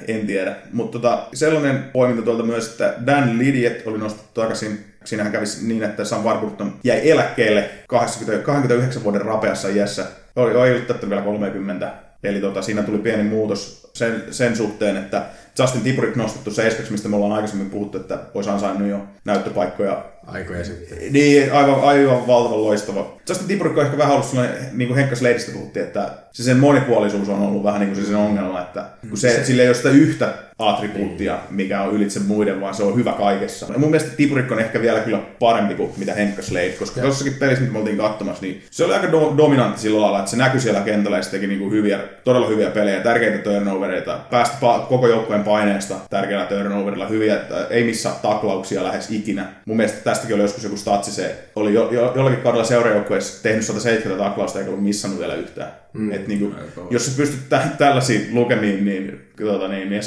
S2: En tiedä. Mutta sellainen poiminta tuolta myös, että Dan Lydiat oli nostettu takaisin. Siinähän kävisi niin, että Sam Warburton jäi eläkkeelle 29 vuoden rapeassa iässä. Oli yltänyt vielä 30. Eli siinä tuli pieni muutos sen suhteen, että Justin Tiburik nostettu 7, mistä me ollaan aikaisemmin puhuttu, että olisi ansainnut jo näyttöpaikkoja.
S3: Aikoja sitten.
S2: Niin, aivan valtavan loistava. Justin Tiburik on ehkä vähän ollut sellainen, niin kuin Henkka Sleidistä puhuttiin, että se sen monipuolisuus on ollut vähän niin kuin se sen ongelma, että kun sillä ei ole sitä yhtä attribuuttia, mikä on ylitse muiden, vaan se on hyvä kaikessa. Ja mun mielestä Tiburik on ehkä vielä kyllä parempi kuin mitä Henkka Slade, koska tuossakin pelissä, mitä me oltiin katsomassa, niin se oli aika dominantti sillä lailla, että se näkyi siellä kentällä ja se teki niin kuin todella hyviä pelejä, tärkeitä turnovereita, päästä koko joukkueen paineesta tärkeällä turnoverilla, hyviä, ei missaa taklauksia lähes ikinä. Mun mielestä tästäkin oli joskus joku statsi, se oli jollakin kaudella seurajoukkueessa tehnyt 170 taklausta eikä ollut missannut vielä yhtään. Et niin kuin, jos sä pystyt tällaisiin lukemiin, niin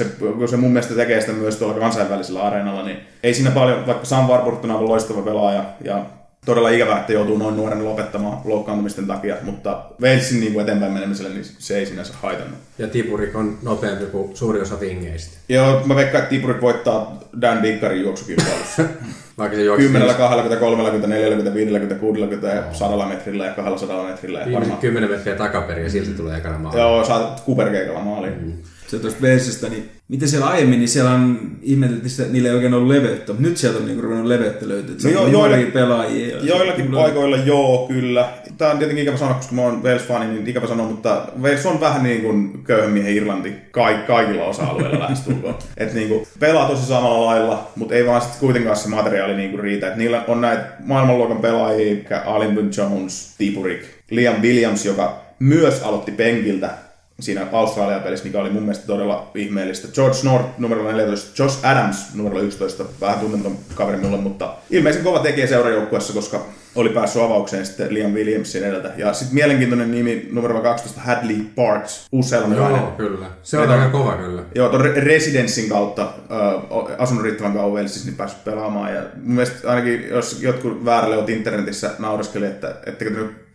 S2: se mun mielestä tekee sitä myös tuolla kansainvälisellä areenalla, niin ei siinä paljon, vaikka Sam Warburton on loistava pelaaja ja todella ikävää, että joutuu noin nuoren lopettamaan loukkaantumisten takia, mutta Walesin niin eteenpäin menemiselle niin se ei sinänsä haitannut.
S3: Ja Tiburik on nopeampi kuin suuri osa vingeistä.
S2: Joo, mä veikkaan, että Tiburik voittaa Dan Biggarin juoksukilpailussa. 10, 20, 30, 40, 50, 60 ja 100 metrillä ja 200 metrillä.
S3: Viimeiset 10 metriä takaperin ja silti tulee ekana maaliin.
S2: Joo, saat kuperkeikalla maaliin.
S1: Se tuosta Walesista, niin miten siellä aiemmin, niin siellä on ihmeteltiin, että niillä ei oikein ollut leveyttä, mutta nyt sieltä on niinku ruvennut leveyttä löytyä. Nuoria pelaajia.
S2: Joillakin paikoilla joo, kyllä. Tämä on tietenkin ikävä sanoa, koska mä oon Wales-fani, niin ikävä sanoa, mutta Wales on vähän niin kuin köyhän miehen Irlanti kaikilla osa-alueilla lähestulkoon. Että niinku pelaa tosi samalla lailla, mutta ei vaan sitten kuitenkaan se materiaali niinku riitä. Et niillä on näitä maailmanluokan pelaajia, Alindon Jones, Tiburik, Liam Williams, joka myös aloitti penkiltä siinä Australia-pelissä, mikä oli mun mielestä todella ihmeellistä. George North numero 14, Josh Adams numero 11, vähän tunneton kaveri mulle, mutta ilmeisen kova tekijä seurajoukkueessa, koska oli päässyt avaukseen sitten Liam Williamsin edeltä. Ja sitten mielenkiintoinen nimi numero 12, Hadley Parks, useammainen.
S3: Joo, kyllä. Se on aika kova kyllä.
S2: Joo, tuon Residencyn kautta asunut riittävän kauan Walesissa, niin päässyt pelaamaan. Ja mun mielestä ainakin, jos jotkut vääräleot internetissä nauraskeli, että ettekö te nyt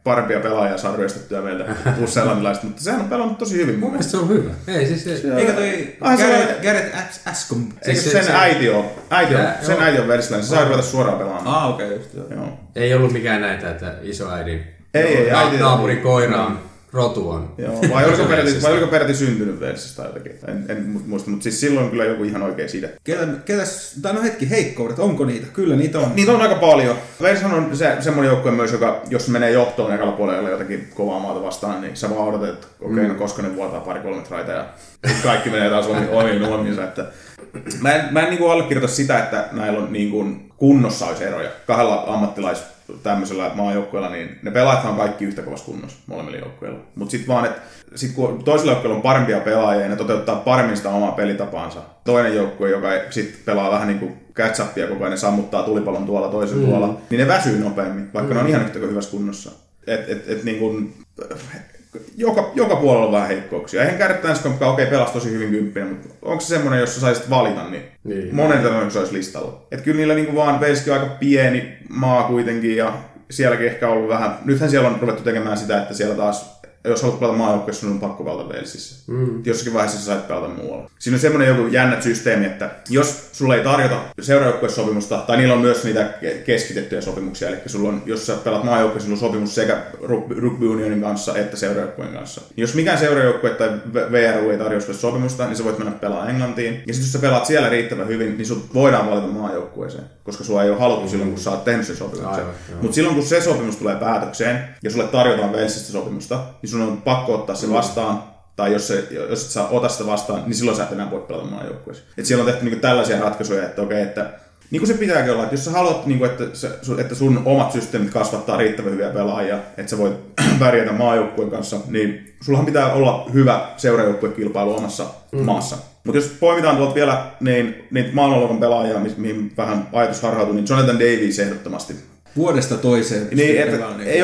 S2: parempia pelaajia saada ryöstettyä meiltä uusseelantilaiset, mutta sehän on pelannut tosi hyvin.
S3: Mun mielestä se on hyvä. Ei siis se...
S1: Eikä toi Gareth Anscombe.
S2: Eikö sen äiti on Walesilainen, se saa ruveta suoraan pelaamaan.
S1: Okei, just joo.
S3: Ei ollut mikään näitä, että isoäidin naapurin koiraan rotu on.
S2: Joo, vai oliko peräti syntynyt Walesissa tai jotakin? En muista, mutta siis silloin kyllä joku ihan oikea side.
S1: Heikkoudet, onko niitä? Kyllä niitä on.
S2: Niitä on aika paljon. Waleshan on semmoinen joukkue myös, joka jos menee johtoon ekalla puolella jotakin kovaa maata vastaan, niin sä vaan odotat, että no Koskonen vuotaa 2-3 raita ja kaikki menee taas omiin nuomiinsa. Mä en niin kuin allekirjoita sitä, että näillä on niin kuin kunnossa olisi eroja. Kahdella tämmöisellä maajoukkueella, niin ne pelaajat on kaikki yhtä kovassa kunnossa molemmilla joukkueilla. Mutta sitten vaan, että kun toisella joukkueella on parempia pelaajia ja ne toteuttaa paremmin sitä omaa pelitapaansa, toinen joukkue, joka sitten pelaa vähän niin kuin catch-upia koko ajan, ne sammuttaa tulipallon tuolla, toisen tuolla, niin ne väsyy nopeammin, vaikka ne on ihan yhtä hyvässä kunnossa. Niin kuin, joka puolella on vähän heikkouksia. Eihän Kärttänskomppaa pelasi tosi hyvin 10, mutta onko se semmoinen, jos sä saisit valita, niin monen tämmöinen se olisi listalla. Että kyllä niillä niin vaan Waleskin on aika pieni maa kuitenkin, ja sielläkin ehkä ollut vähän, nythän siellä on ruvettu tekemään sitä, että siellä taas, jos haluat pelata maajoukkueessa, sun on pakko pelata Walesissa. Jossakin vaiheessa sä sait pelata muualla. Siinä on semmoinen joku jännät systeemi, että jos sulle ei tarjota seuraajoukkuesopimusta, tai niillä on myös niitä keskitettyjä sopimuksia, eli sulla on, jos sä pelat maajoukkueessa, sulla on sopimus sekä Rugby Unionin kanssa että seuraajoukkueen kanssa. Jos mikään seuraajoukkue tai VRU ei tarjoa sulle sopimusta, niin sä voit mennä pelaamaan Englantiin. Ja sitten jos sä pelaat siellä riittävän hyvin, niin sut voidaan valita maajoukkueeseen, koska sulla ei ole haluttu silloin, kun sä oot tehnyt sen sopimuksen. Mutta silloin, kun se sopimus tulee päätökseen ja sulle tarjotaan Walesista sopimusta, niin sun on pakko ottaa se vastaan, tai jos et sä ota sitä vastaan, niin silloin sä et enää voi pelata maajoukkueessa. Siellä on tehty niinku tällaisia ratkaisuja, että okei, että niin kuin se pitääkin olla, että jos sä haluat, niinku, että sun omat systeemit kasvattaa riittävän hyviä pelaajia, että sä voit pärjätä maajoukkueen kanssa, niin sullahan pitää olla hyvä seuraajoukkuekilpailu omassa maassa. Mutta jos poimitaan tuolta vielä niitä maailmanluokan pelaajia, mihin vähän ajatus harhautui, niin Jonathan Davies ehdottomasti.
S1: Vuodesta toiseen.
S2: Niin, ei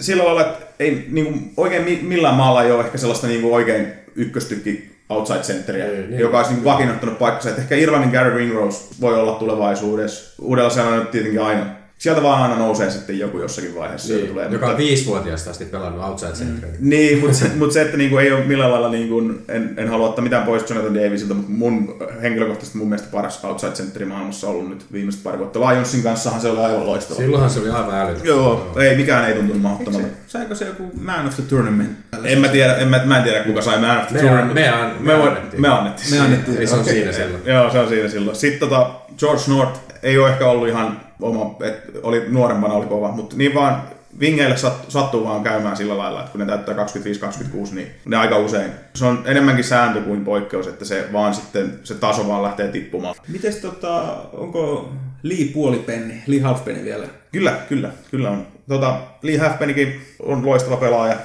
S2: sillä lailla, että ei niinku, oikein millään maalla ei ole ehkä sellaista niinku, oikein ykköstykki outside centeriä, joka olisi niinku, vakiinnuttanut paikkansa. Et ehkä Irlannin Gary Ringrose voi olla tulevaisuudessa. Uudella sellainen tietenkin aina. Sieltä vaan aina nousee sitten joku jossakin vaiheessa.
S3: Niin, tulee, joka on 5-vuotiaasta asti pelannut outside centeriä.
S2: Niin, mutta se, että niinku, ei ole millään lailla, niinku, en halua ottaa mitään pois Jonathan Davisilta, mutta henkilökohtaisesti mun mielestä paras outside centeri maailmassa on ollut nyt viimeiset pari vuotta. Lionsin kanssahan se oli aivan loistava.
S3: Silloinhan se oli aivan älytön.
S2: Joo, mikään ei tuntunut mahdottomalta.
S1: Saiko se joku Man of the Tournament?
S2: Mä en tiedä kuka sai Man of the Tournament. Me annettiin.
S3: Eli se on siinä silloin.
S2: Joo, se on siinä silloin. Sitten George North ei ole ehkä ollut ihan oma, että oli nuorempana oli kova, mutta niin vaan vingeille sattuu vaan käymään sillä lailla, että kun ne täyttää 25-26, niin ne aika usein. Se on enemmänkin sääntö kuin poikkeus, että se vaan sitten se taso vaan lähtee tippumaan.
S1: Mites onko Lee puolipenni, Lee halfpenny vielä?
S2: Kyllä on. Lee Halfpennykin on loistava pelaaja,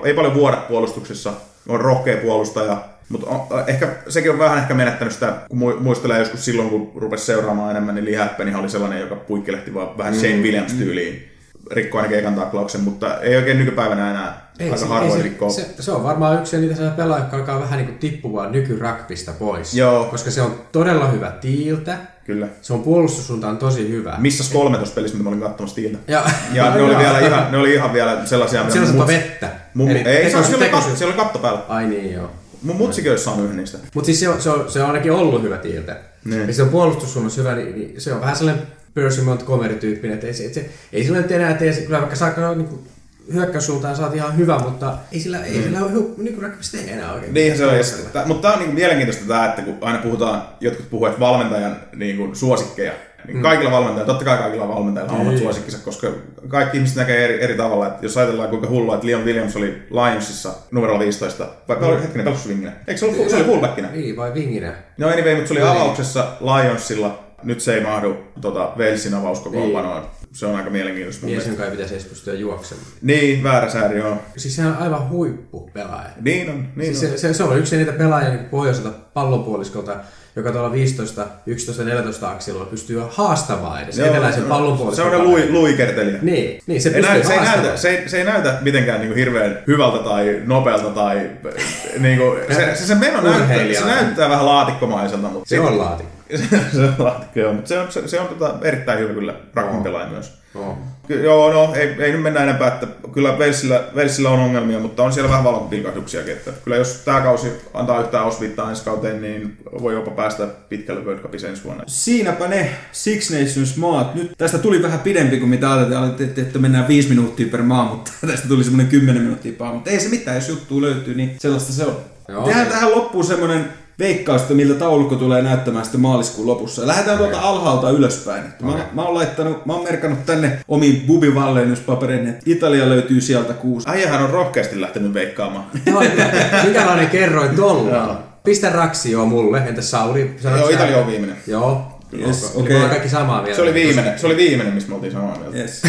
S2: ei paljon vuoda puolustuksessa, on rohkea puolustaja. Mutta ehkä sekin on vähän menettänyt sitä, kun muistelee joskus silloin, kun rupesi seuraamaan enemmän, niin Lee Halfpenny oli sellainen, joka puikkelehti vaan vähän Shane Williams-tyyliin. Rikkoi ainakin ekan taklauksen, mutta ei oikein nykypäivänä enää aika harvoin rikkoo.
S3: Se on varmaan yksi niitä pelaajia, jotka alkaa vähän niin kuin tippumaan nykyrugbysta pois.
S2: Joo.
S3: Koska se on todella hyvä tiiltä.
S2: Kyllä.
S3: Se on puolustussuuntaan tosi hyvä.
S2: Missä 13 pelissä, mitä mä olin katsomassa tiiltä.
S3: Ja
S2: ne oli ihan vielä sellaisia...
S3: Siellä on vettä.
S2: Se oli katto päällä.
S3: Ai niin, joo.
S2: Mun mutsikin olisi saanut yhden niistä.
S3: Mutta siis se on ainakin ollut hyvä tiiltä. Ja se on puolustussuunnassa hyvä, niin se on vähän sellainen Percy Montgomery-tyyppinen, että ei sillä nyt enää tee, kyllä vaikka saakka niin hyökkäyssuuntaan saat ihan hyvä, mutta ei sillä nykyrugbysta tee enää oikein.
S2: Niinhän se on, mutta tämä on niin mielenkiintoista tämä, että kun aina puhutaan, jotkut puhuvat valmentajan niin suosikkeja, niin kaikilla valmentajilla, totta kai kaikilla valmentajilla on omat suosikkinsa, koska kaikki ihmiset näkee eri tavalla. Että jos ajatellaan kuinka hullua, että Leon Williams oli Lionsissa numerolla 15, vai hetkinen, pelastus vinginä. Eikö se oli fullbackinä?
S3: Niin, vai vinginä?
S2: No anyway, mutta se oli avauksessa Lionsilla. Nyt se ei mahdu Walesin avauskokoonpanoon. Se on aika mielenkiintoista mun mielestä.
S3: Mies, jonka ei pitäisi edes pystyä juoksemaan.
S2: Niin, väärä sääri, joo.
S3: Siis sehän on aivan huippupelaaja.
S2: Niin on.
S3: Se on yksi niitä pelaajia niin pohjoiselta pallonpuoliskolta, joka tuolla 15, 11, 14 akselilla pystyy haastamaan edes eteläisen pallonpuoliskolta.
S2: Se on luikertelijä.
S3: Niin, se pystyy haastamaan.
S2: Se ei näytä mitenkään niin kuin hirveän hyvältä tai nopealta tai... niin kuin, se meno näyttää vähän laatikkomaiselta. Mutta
S3: se on laatikko.
S2: Se on laatikko, joo, mutta se on erittäin hyvä kyllä rugby-pelaaja myös. Joo, no ei nyt mennä enempää, että kyllä Walesilla on ongelmia, mutta on siellä vähän valonpilkahduksiakin, että kyllä jos tämä kausi antaa yhtään osviittaa ensi kauteen, niin voi jopa päästä pitkälle World Cupissa ensi vuonna.
S1: Siinäpä ne Six Nations maat. Nyt tästä tuli vähän pidempi kuin mitä ajateltiin, että mennään 5 minuuttia per maa, mutta tästä tuli semmoinen 10 minuuttia per maa, mutta ei se mitään, jos juttua löytyy, niin sellaista se on. Tehdään tähän loppuun semmoinen veikkausta, miltä taulukko tulee näyttämään sitten maaliskuun lopussa. Lähdetään tuolta alhaalta ylöspäin. Mä oon merkannut tänne omiin bubivalleennuspapereihin, että Italia löytyy sieltä 6.
S2: Äijähän on rohkeasti lähtenyt veikkaamaan.
S3: Mikälainen kerroin tuolla? Pistä Raksio mulle, entäs Sauri?
S2: Joo, Italia on viimeinen.
S3: Joo.
S1: Yes,
S3: Eli me ollaan kaikki samaa mieltä.
S2: Se oli viimeinen, mistä me oltiin samaa mieltä.
S1: Yes.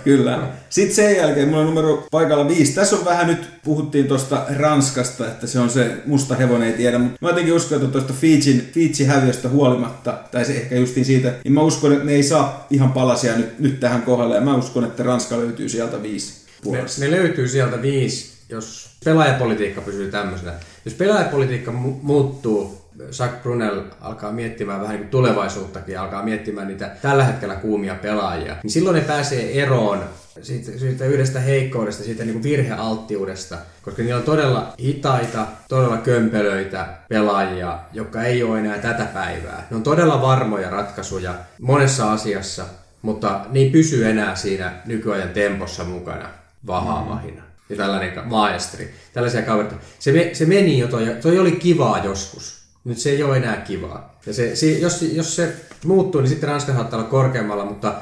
S1: Kyllä. Sitten sen jälkeen mulla on numero paikalla 5. Tässä on vähän nyt, puhuttiin tuosta Ranskasta, että se on se musta hevonen, ei tiedä, mutta mä jotenkin uskon, että tuosta Fidjin häviöstä huolimatta, tai se ehkä justiin siitä, niin mä uskon, että ne ei saa ihan palasia nyt tähän kohdalle, ja mä uskon, että Ranska löytyy sieltä 5 puolesta.
S3: Ne löytyy sieltä 5, jos pelaajapolitiikka pysyy tämmöisenä. Jos pelaajapolitiikka muuttuu, Jacques Brunel alkaa miettimään vähän niin tulevaisuuttakin ja alkaa miettimään niitä tällä hetkellä kuumia pelaajia, niin silloin ne pääsee eroon siitä yhdestä heikkoudesta, siitä niin kuin virhealttiudesta, koska niillä on todella hitaita, todella kömpelöitä pelaajia, jotka ei ole enää tätä päivää. Ne on todella varmoja ratkaisuja monessa asiassa, mutta ne ei pysy enää siinä nykyajan tempossa mukana vahaamahina. Ja tällainen maestri, tällaisia kavereita. Se meni jo, toi oli kivaa joskus. Nyt se ei ole enää kivaa. Ja jos se muuttuu, niin sitten Ranska saattaa olla korkeammalla, mutta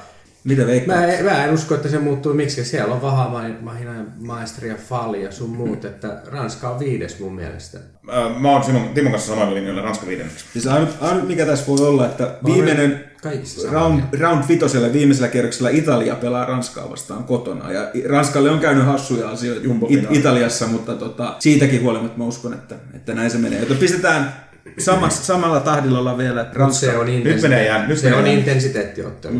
S1: mitä veikkaat?
S3: Mä en usko, että se muuttuu miksi. Siellä on Vahamahina, Maestri ja Fall ja sun muut, että Ranska on 5 mun mielestä.
S2: Mä oon Timon kanssa samalla linjoilla, Ranska 5.
S1: Siis ainut mikä tässä voi olla, että viimeinen round 5 viimeisellä kierroksella Italia pelaa Ranskaa vastaan kotona. Ja Ranskalle on käynyt hassuja asioita Italiassa, mutta siitäkin huolimatta mä uskon, että näin se menee. Joten pistetään samalla tahdilla olla vielä Ranska.
S3: Se on intensiteettiottelu.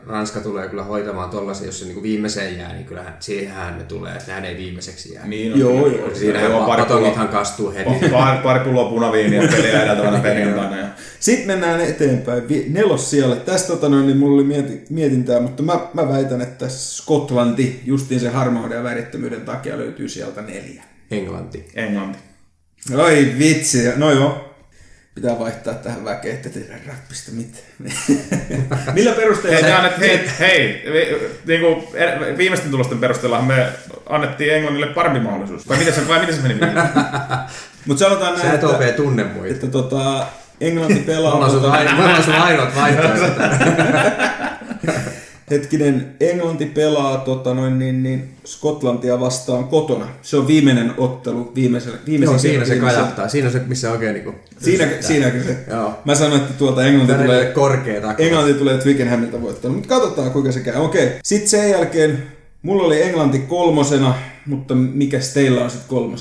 S3: Ranska tulee kyllä hoitamaan tollaisen, jos se niin viimeiseen jää, niin kyllähän siihenhän ne tulee, että hän ei viimeiseksi jää.
S2: Niin,
S3: joo. Siinähän patongithan kastuu heti.
S2: Pari pulloa punaviiniä peliä edeltävänä perjantaina.
S1: Sitten mennään eteenpäin 4. sijalle. Tästä niin mulla oli mietintää, mutta mä väitän, että Skotlanti justiin sen harmauden ja värittömyyden takia löytyy sieltä 4.
S3: Englanti.
S1: Oi vitsi, no joo. Pitää vaihtaa tähän väkeen, että tehdään rappista mitään. Millä perusteella?
S2: Hei, niinku viimeisten tulosten perusteella me annettiin Englannille parempi mahdollisuus. Vai miten se meni?
S1: Mut sanotaan näin,
S3: että... Sä et tunne muita.
S1: Että Englanti pelaa...
S3: Mulla on sun ainoat vaihtoehdot.
S1: Hetkinen, Englanti pelaa Skotlantia vastaan kotona. Se on viimeinen ottelu.
S3: Joo, siinä se kajahtaa. Siinä on se, missä oikein niinku...
S1: Siinäkin se. Joo. Mä sanoin, että tuolta Englanti tulee Twickenhamilta voittamaan. Mutta katsotaan, kuinka se käy. Okei. Sitten sen jälkeen mulla oli Englanti 3, mutta mikäs teillä on sitten 3?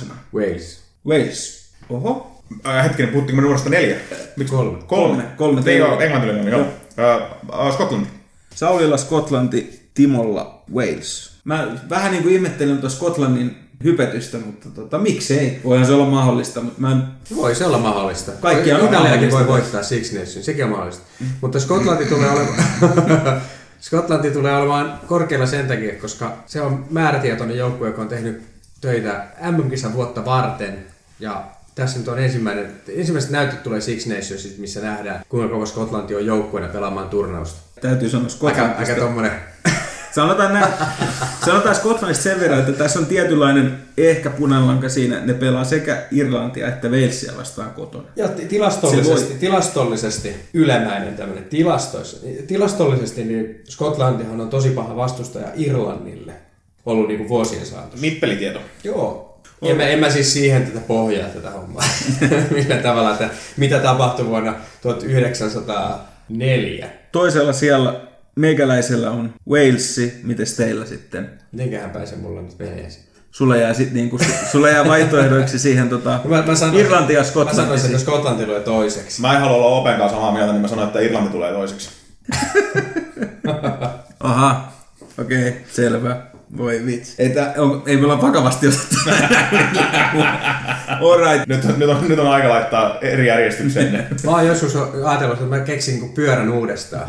S1: Wales. Oho.
S2: Hetkinen, puhuttiinko me numerosta 4?
S3: Miksi
S2: 3? Englanti, joo. Skotlanti.
S1: Saulilla Skotlanti, Timolla Wales. Mä vähän niin kuin ihmettelen tuon Skotlannin hypetystä, mutta miksei? Voihan se olla mahdollista, mutta mä en...
S3: Voi se olla mahdollista.
S1: Italiakin
S3: voi voittaa Six Nations, sekin on mahdollista. Mutta Skotlanti tulee olemaan korkealla sen takia, koska se on määrätietoinen joukkue, joka on tehnyt töitä MM-kisan vuotta varten. Ja tässä nyt on ensimmäiset näytöt tulee Six Nations, missä nähdään, kuinka koko Skotlanti on joukkueena pelaamaan turnausta.
S1: Täytyy sanoa Skotlannista.
S3: Aika tommonen.
S1: Sanotaan Skotlannista sen verran, että tässä on tietynlainen ehkä punanlanka siinä. Ne pelaa sekä Irlantia että Walesia vastaan kotona.
S3: Ja tilastollisesti ylemäinen tämmöinen tilastollisesti niin Skotlantihan on tosi paha vastustaja Irlannille ollut niin kuin vuosien saatossa.
S2: Nippelitieto.
S3: Joo. En mä siis siihen tätä pohjaa tätä hommaa. Millä tavalla, että mitä tapahtui vuonna 1904.
S1: Toisella siellä meikäläisellä on Walesi, mites teillä sitten?
S3: Mitenköhän pääsee mulla nyt menee sitten?
S1: Sulla jää vaihtoehdoiksi siihen Irlanti ja Skotlanti.
S3: Mä sanoisin, että Skotlanti tulee toiseksi.
S2: Mä en halua olla Open kanssa samaa mieltä, niin mä sanoin, että Irlanti tulee toiseksi.
S1: Aha, okei, selvä. Voi vitsi. Ei me olla vakavasti otettu. Alright.
S2: Nyt on aika laittaa eri järjestykseen.
S3: Mä oon joskus ajatellut, että mä keksin pyörän uudestaan.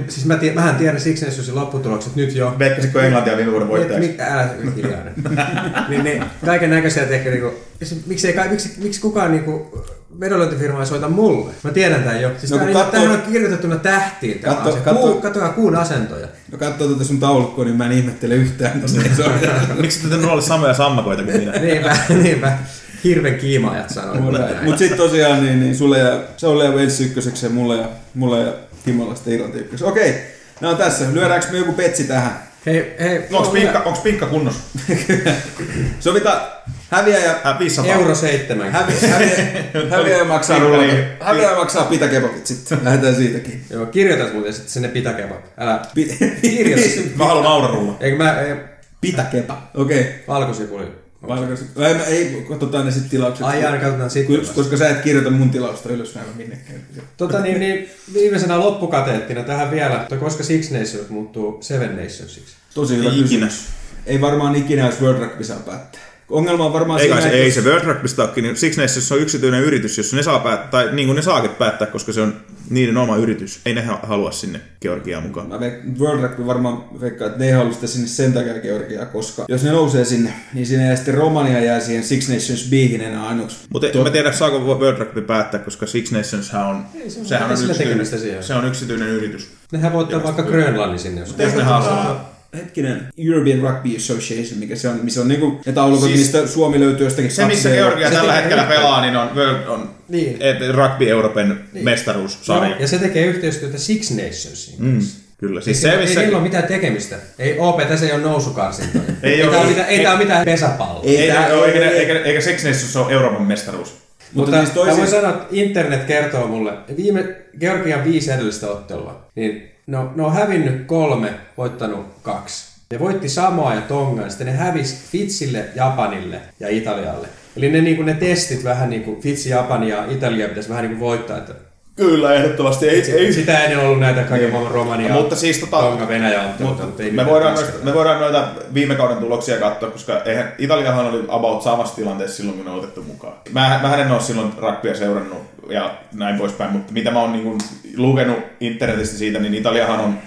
S3: Siis mähän tiedän Six Nationsin lopputulokset nyt jo.
S2: Veikkasitko Englantia viime vuoden voittajaksi?
S3: Niin kaiken näköisiä tehdä niinku... Miksi kukaan niinku... vedonlyöntifirma ei soita mulle. Mä tiedän tän jo. Siis tämähän on kirjoitettuna tähtiin. Katsokaa kuun asentoja.
S1: No katsoo tätä sun taulukkoa, niin mä en ihmettele yhtään.
S2: Miksi te ole samoja sammakoita kuin minä?
S3: Niinpä. Hirven kiimaajat sanoo.
S1: Mut sit tosiaan niin sulle ja Wales ykköseksi ja mulle ja Timolla sitten Irlanti ykköseksi. Okei, nää on tässä. Lyödäänkö me joku petsi tähän?
S3: Hei,
S2: Onks pinkka kunnossa?
S1: Sovitaan häviäjä
S2: 500.
S3: euro 7.
S1: Häviäjä maksaa pitakebabit sitten. Lähdetään siitäkin.
S3: Joo, kirjoitat muuten sitten sinne pitakebab. Älä kirjoita sitten.
S2: Mä haluan aurarulla.
S1: Pitakebab. Okei.
S3: Valkosipuli.
S1: Ei, katsotaan ne sitten tilaukset.
S3: Ai aina katsotaan sitten.
S1: Koska sä et kirjoita mun tilausta ylös näin minnekään.
S3: Niin viimeisenä loppukateettina tähän vielä, koska Six Nations muuttuu Seven Nationsiksi.
S1: Tosi hyvä kysymys. Ei varmaan ikinä, jos World Rugby saa päättää. Ongelma on varmaan
S2: ei se World Rugby Stock, niin Six Nations on yksityinen yritys, jos ne saa päättää, tai niin kuin ne saakin päättää, koska se on niiden oma yritys. Ei ne halua sinne Georgiaan mukaan.
S1: World Rugby varmaan veikkaa, että ne ei halua sitä sinne sen takia Georgiaan, koska jos ne nousee sinne, niin siinä ja sitten Romania jää siihen Six Nations B:hin enää ainoaksi. Mutta
S2: en mä tiedä, saako World Rugby päättää, koska Six Nations on yksityinen yritys.
S3: Nehän voi ottaa vaikka Grönlannin sinne, jos
S1: hetkinen, European Rugby Association, missä on niinku ne taulukot, niistä Suomi löytyy jostakin.
S2: Se, missä Georgia tällä hetkellä pelaa, niin on Rugby Euroopan mestaruussarja.
S3: Ja se tekee yhteistyötä Six Nationsiin.
S2: Kyllä.
S3: Siis ei niillä ole mitään tekemistä. Ei OP, tässä ei ole nousukarsintoja. Ei tää ole mitään pesäpalloa.
S2: Eikä Six Nations ole Euroopan mestaruus.
S3: Mutta siis mä voin sanoa, että internet kertoo mulle, viime Georgian 5 edellistä ottelua, niin ne on hävinnyt 3, voittanut 2. Ne voitti Samoa ja Tongan, sitten ne hävisi Fitsille, Japanille ja Italialle. Eli ne testit vähän niin kuin Fitsi, Japani ja Italia pitäisi vähän niin kuin voittaa. Että
S2: kyllä, ehdottomasti.
S3: Sitä ennen ollut näitä kaiken maailman Romania,
S2: mutta siis,
S3: Tonga, Venäjä otteluita.
S2: Me voidaan noita viime kauden tuloksia katsoa, koska Italiahan oli about samassa tilanteessa silloin, kun ne on otettu mukaan. Mähän en ole silloin rugbya seurannut ja näin poispäin, mutta mitä mä oon niin lukenut internetistä siitä, niin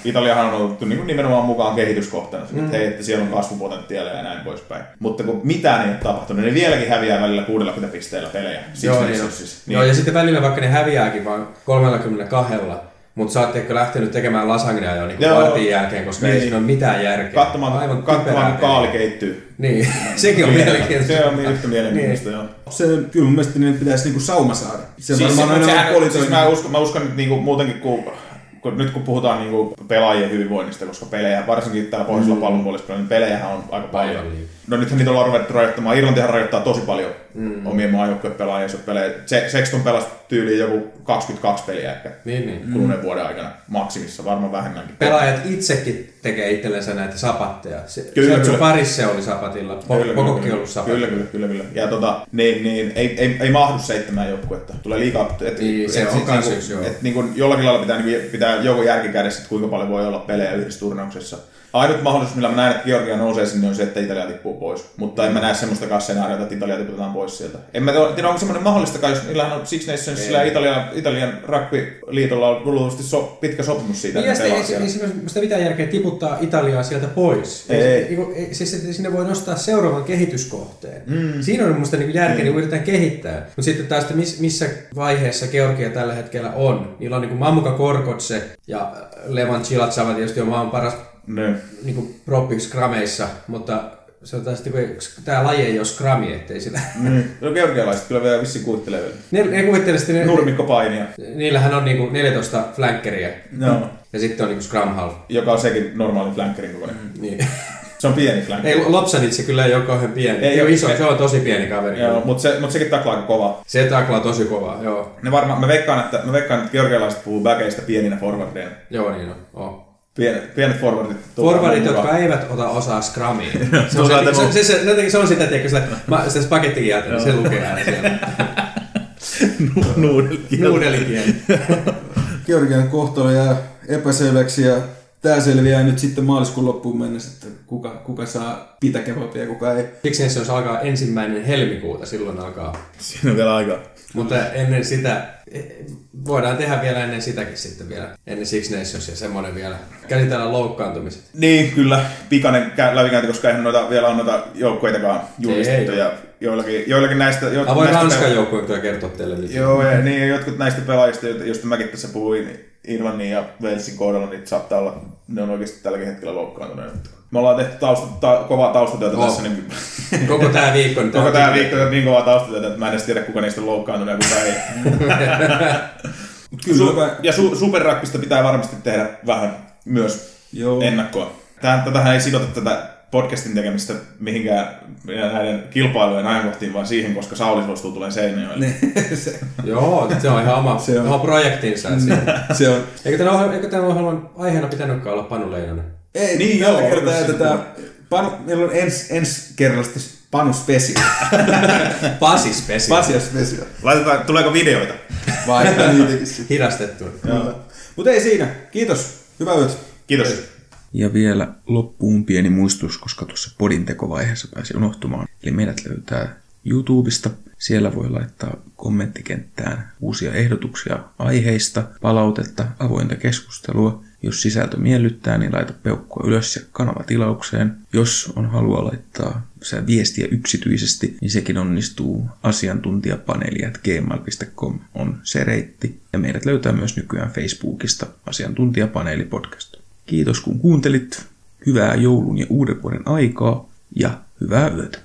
S2: Italiahan on otettu niin nimenomaan mukaan kehityskohtana. Että siellä on kasvupotentiaalia ja näin poispäin. Mutta kun mitään ei ole tapahtunut, ne vieläkin häviää välillä 60 pisteellä pelejä.
S3: Joo, ja sitten välillä vaikka ne häviääkin vaan 32, mutta sä ootteko lähtenyt tekemään lasagnea jo niin vartin jälkeen, koska ei siinä ole mitään järkeä.
S2: Katsomaan kun kaali keittyy.
S3: Niin, sekin on mielenkiintoista.
S2: Se on yhtä mielenkiintoista, joo.
S1: Kyllä mun mielestä ne pitäisi niinku sauma saada.
S2: Mä uskon nyt niinku muutenkin, nyt kun puhutaan niinku pelaajien hyvinvoinnista, koska pelejä, varsinkin täällä pohjoisella pallonpuoliskolla, niin pelejähän on aika paljon. No nythän niitä ollaan ruvettu rajoittamaan. Irlantihan rajoittaa tosi paljon omien maajoukkojen pelaajia. Sexton pelasi tyyliin joku 22 peliä ehkä kuluneen vuoden aikana maksimissa, varmaan vähemmänkin.
S3: Pelaajat itsekin tekee itsellensä näitä sapatteja. Kyllä. Parissa oli sapatilla, Pokokki ollut sapatilla.
S2: Kyllä. Ja ei mahdu 7 joukkuetta. Tulee liikaa.
S3: Se on kans yksi, joo.
S2: Jollakin lailla pitää joku järki kädessä, että kuinka paljon voi olla pelejä yhdessä turnauksessa. Ainut mahdollisuus, millä mä näen, että Georgia nousee sinne, on se, että Italia tippuu pois. Mutta en mä näe semmoista skenaariota, että Italia tiputetaan pois sieltä. En mä tiedä, onko semmoinen mahdollista, jos niillähän on Six Nationsilla ja Italian rugby-liitolla on luultavasti pitkä sopimus siitä.
S3: Niin, ei sitä mitään järkeä tiputtaa Italiaa sieltä pois. Siis sinne voi nostaa seuraavan kehityskohteen. Siinä on musta järkeä, niin yritetään kehittää. Mutta sitten taas, missä vaiheessa Georgia tällä hetkellä on. Niillä on niin Mamuka Korkotse ja Levan Chilatsava tietysti on maan paras niin proppi scrameissa, mutta se on taas, tämä laji ei ole scrami, ettei sitä.
S2: No georgialaiset kyllä vielä vissiin kuvittelee vielä.
S3: Ne kuvittelee sitten
S2: nurmikkopainia.
S3: Niillähän on niinku 14 flankkeria. Ja sitten on niinku scrum half.
S2: Joka on sekin normaali flankkerin kokoinen.
S3: Niin.
S2: Se on pieni flankkeri.
S3: Ei, Lopsanitse kyllä ei ole kauhean pieni. Ei ole iso, se on tosi pieni kaveri.
S2: Joo, mutta sekin taklaa aika kovaa.
S3: Se taklaa tosi kovaa, joo.
S2: Mä veikkaan, että georgialaiset puhuu backeista pieninä forwardeina.
S3: Joo, niin on.
S2: Pienet forwardit.
S3: Forwardit, jotka eivät ota osaa scrumiin. Se on sitä, tiedätkö, sitä spagettikieltä, niin se lukee aina siellä. Nuudelikieli.
S1: Georgian kohtalo jää epäselväksi ja tää selviää nyt sitten maaliskuun loppuun mennessä, että kuka saa pitäkebabia ja kuka ei.
S3: Siksi se alkaa 1. helmikuuta, silloin alkaa.
S2: Siinä on vielä aikaa.
S3: Mutta ennen sitä, voidaan tehdä vielä ennen sitäkin sitten vielä, ennen Six Nations ja semmoinen vielä. Käsitellään loukkaantumiset.
S2: Niin, kyllä. Pikainen läpikäynti, koska eihän vielä on noita joukkueitakaan julistettu. Ja joillakin näistä...
S3: Voin Ranskan joukkueita kertoa teille nyt.
S2: Joo, ja niin, jotkut näistä pelaajista, joista mäkin tässä puhuin Irlannin ja Walesin kohdalla, niin saattaa olla, ne on oikeasti tälläkin hetkellä loukkaantuneet. Me ollaan tehty kovaa taustatyötä tässä. Niin...
S3: Koko tää viikko.
S2: Koko tää viikko on niin kovaa taustatyötä, että mä en edes tiedä, kuka niistä on loukkaantunut ja kuka ei. Ja superrugbysta pitää varmasti tehdä vähän myös ennakkoa. Tätähän ei sidota tätä podcastin tekemistä mihinkään näiden kilpailujen ajankohtiin, vaan siihen, koska Sauli suostuu tulee Seinäjoelle.
S3: Joo, se on ihan oma projektinsa.
S1: Se on.
S3: Eikö tämän ohjelman aiheena pitänytkään olla Panu Leinonen?
S1: Ei, niin tällä kertaa jätetään. Meillä on ensi kerrallisesti Panu Special.
S3: Pasi Special.
S1: Pasi Special.
S2: Tuleeko videoita?
S1: Vaikka niitäkin sitten.
S3: Hidastettu.
S1: Mutta ei siinä. Kiitos. Hyvää yötä.
S2: Kiitos.
S4: Ja vielä loppuun pieni muistutus, koska tuossa podin tekovaiheessa pääsi unohtumaan. Eli meidät löytää YouTubesta. Siellä voi laittaa kommenttikenttään uusia ehdotuksia aiheista, palautetta, avointa keskustelua. Jos sisältö miellyttää, niin laita peukkua ylös ja kanava tilaukseen. Jos on halua laittaa viestiä yksityisesti, niin sekin onnistuu. Asiantuntijapaneeli@gmail.com on se reitti. Ja meidät löytää myös nykyään Facebookista Asiantuntijapaneeli podcast. Kiitos kun kuuntelit. Hyvää joulun ja uuden vuoden aikaa ja hyvää yötä.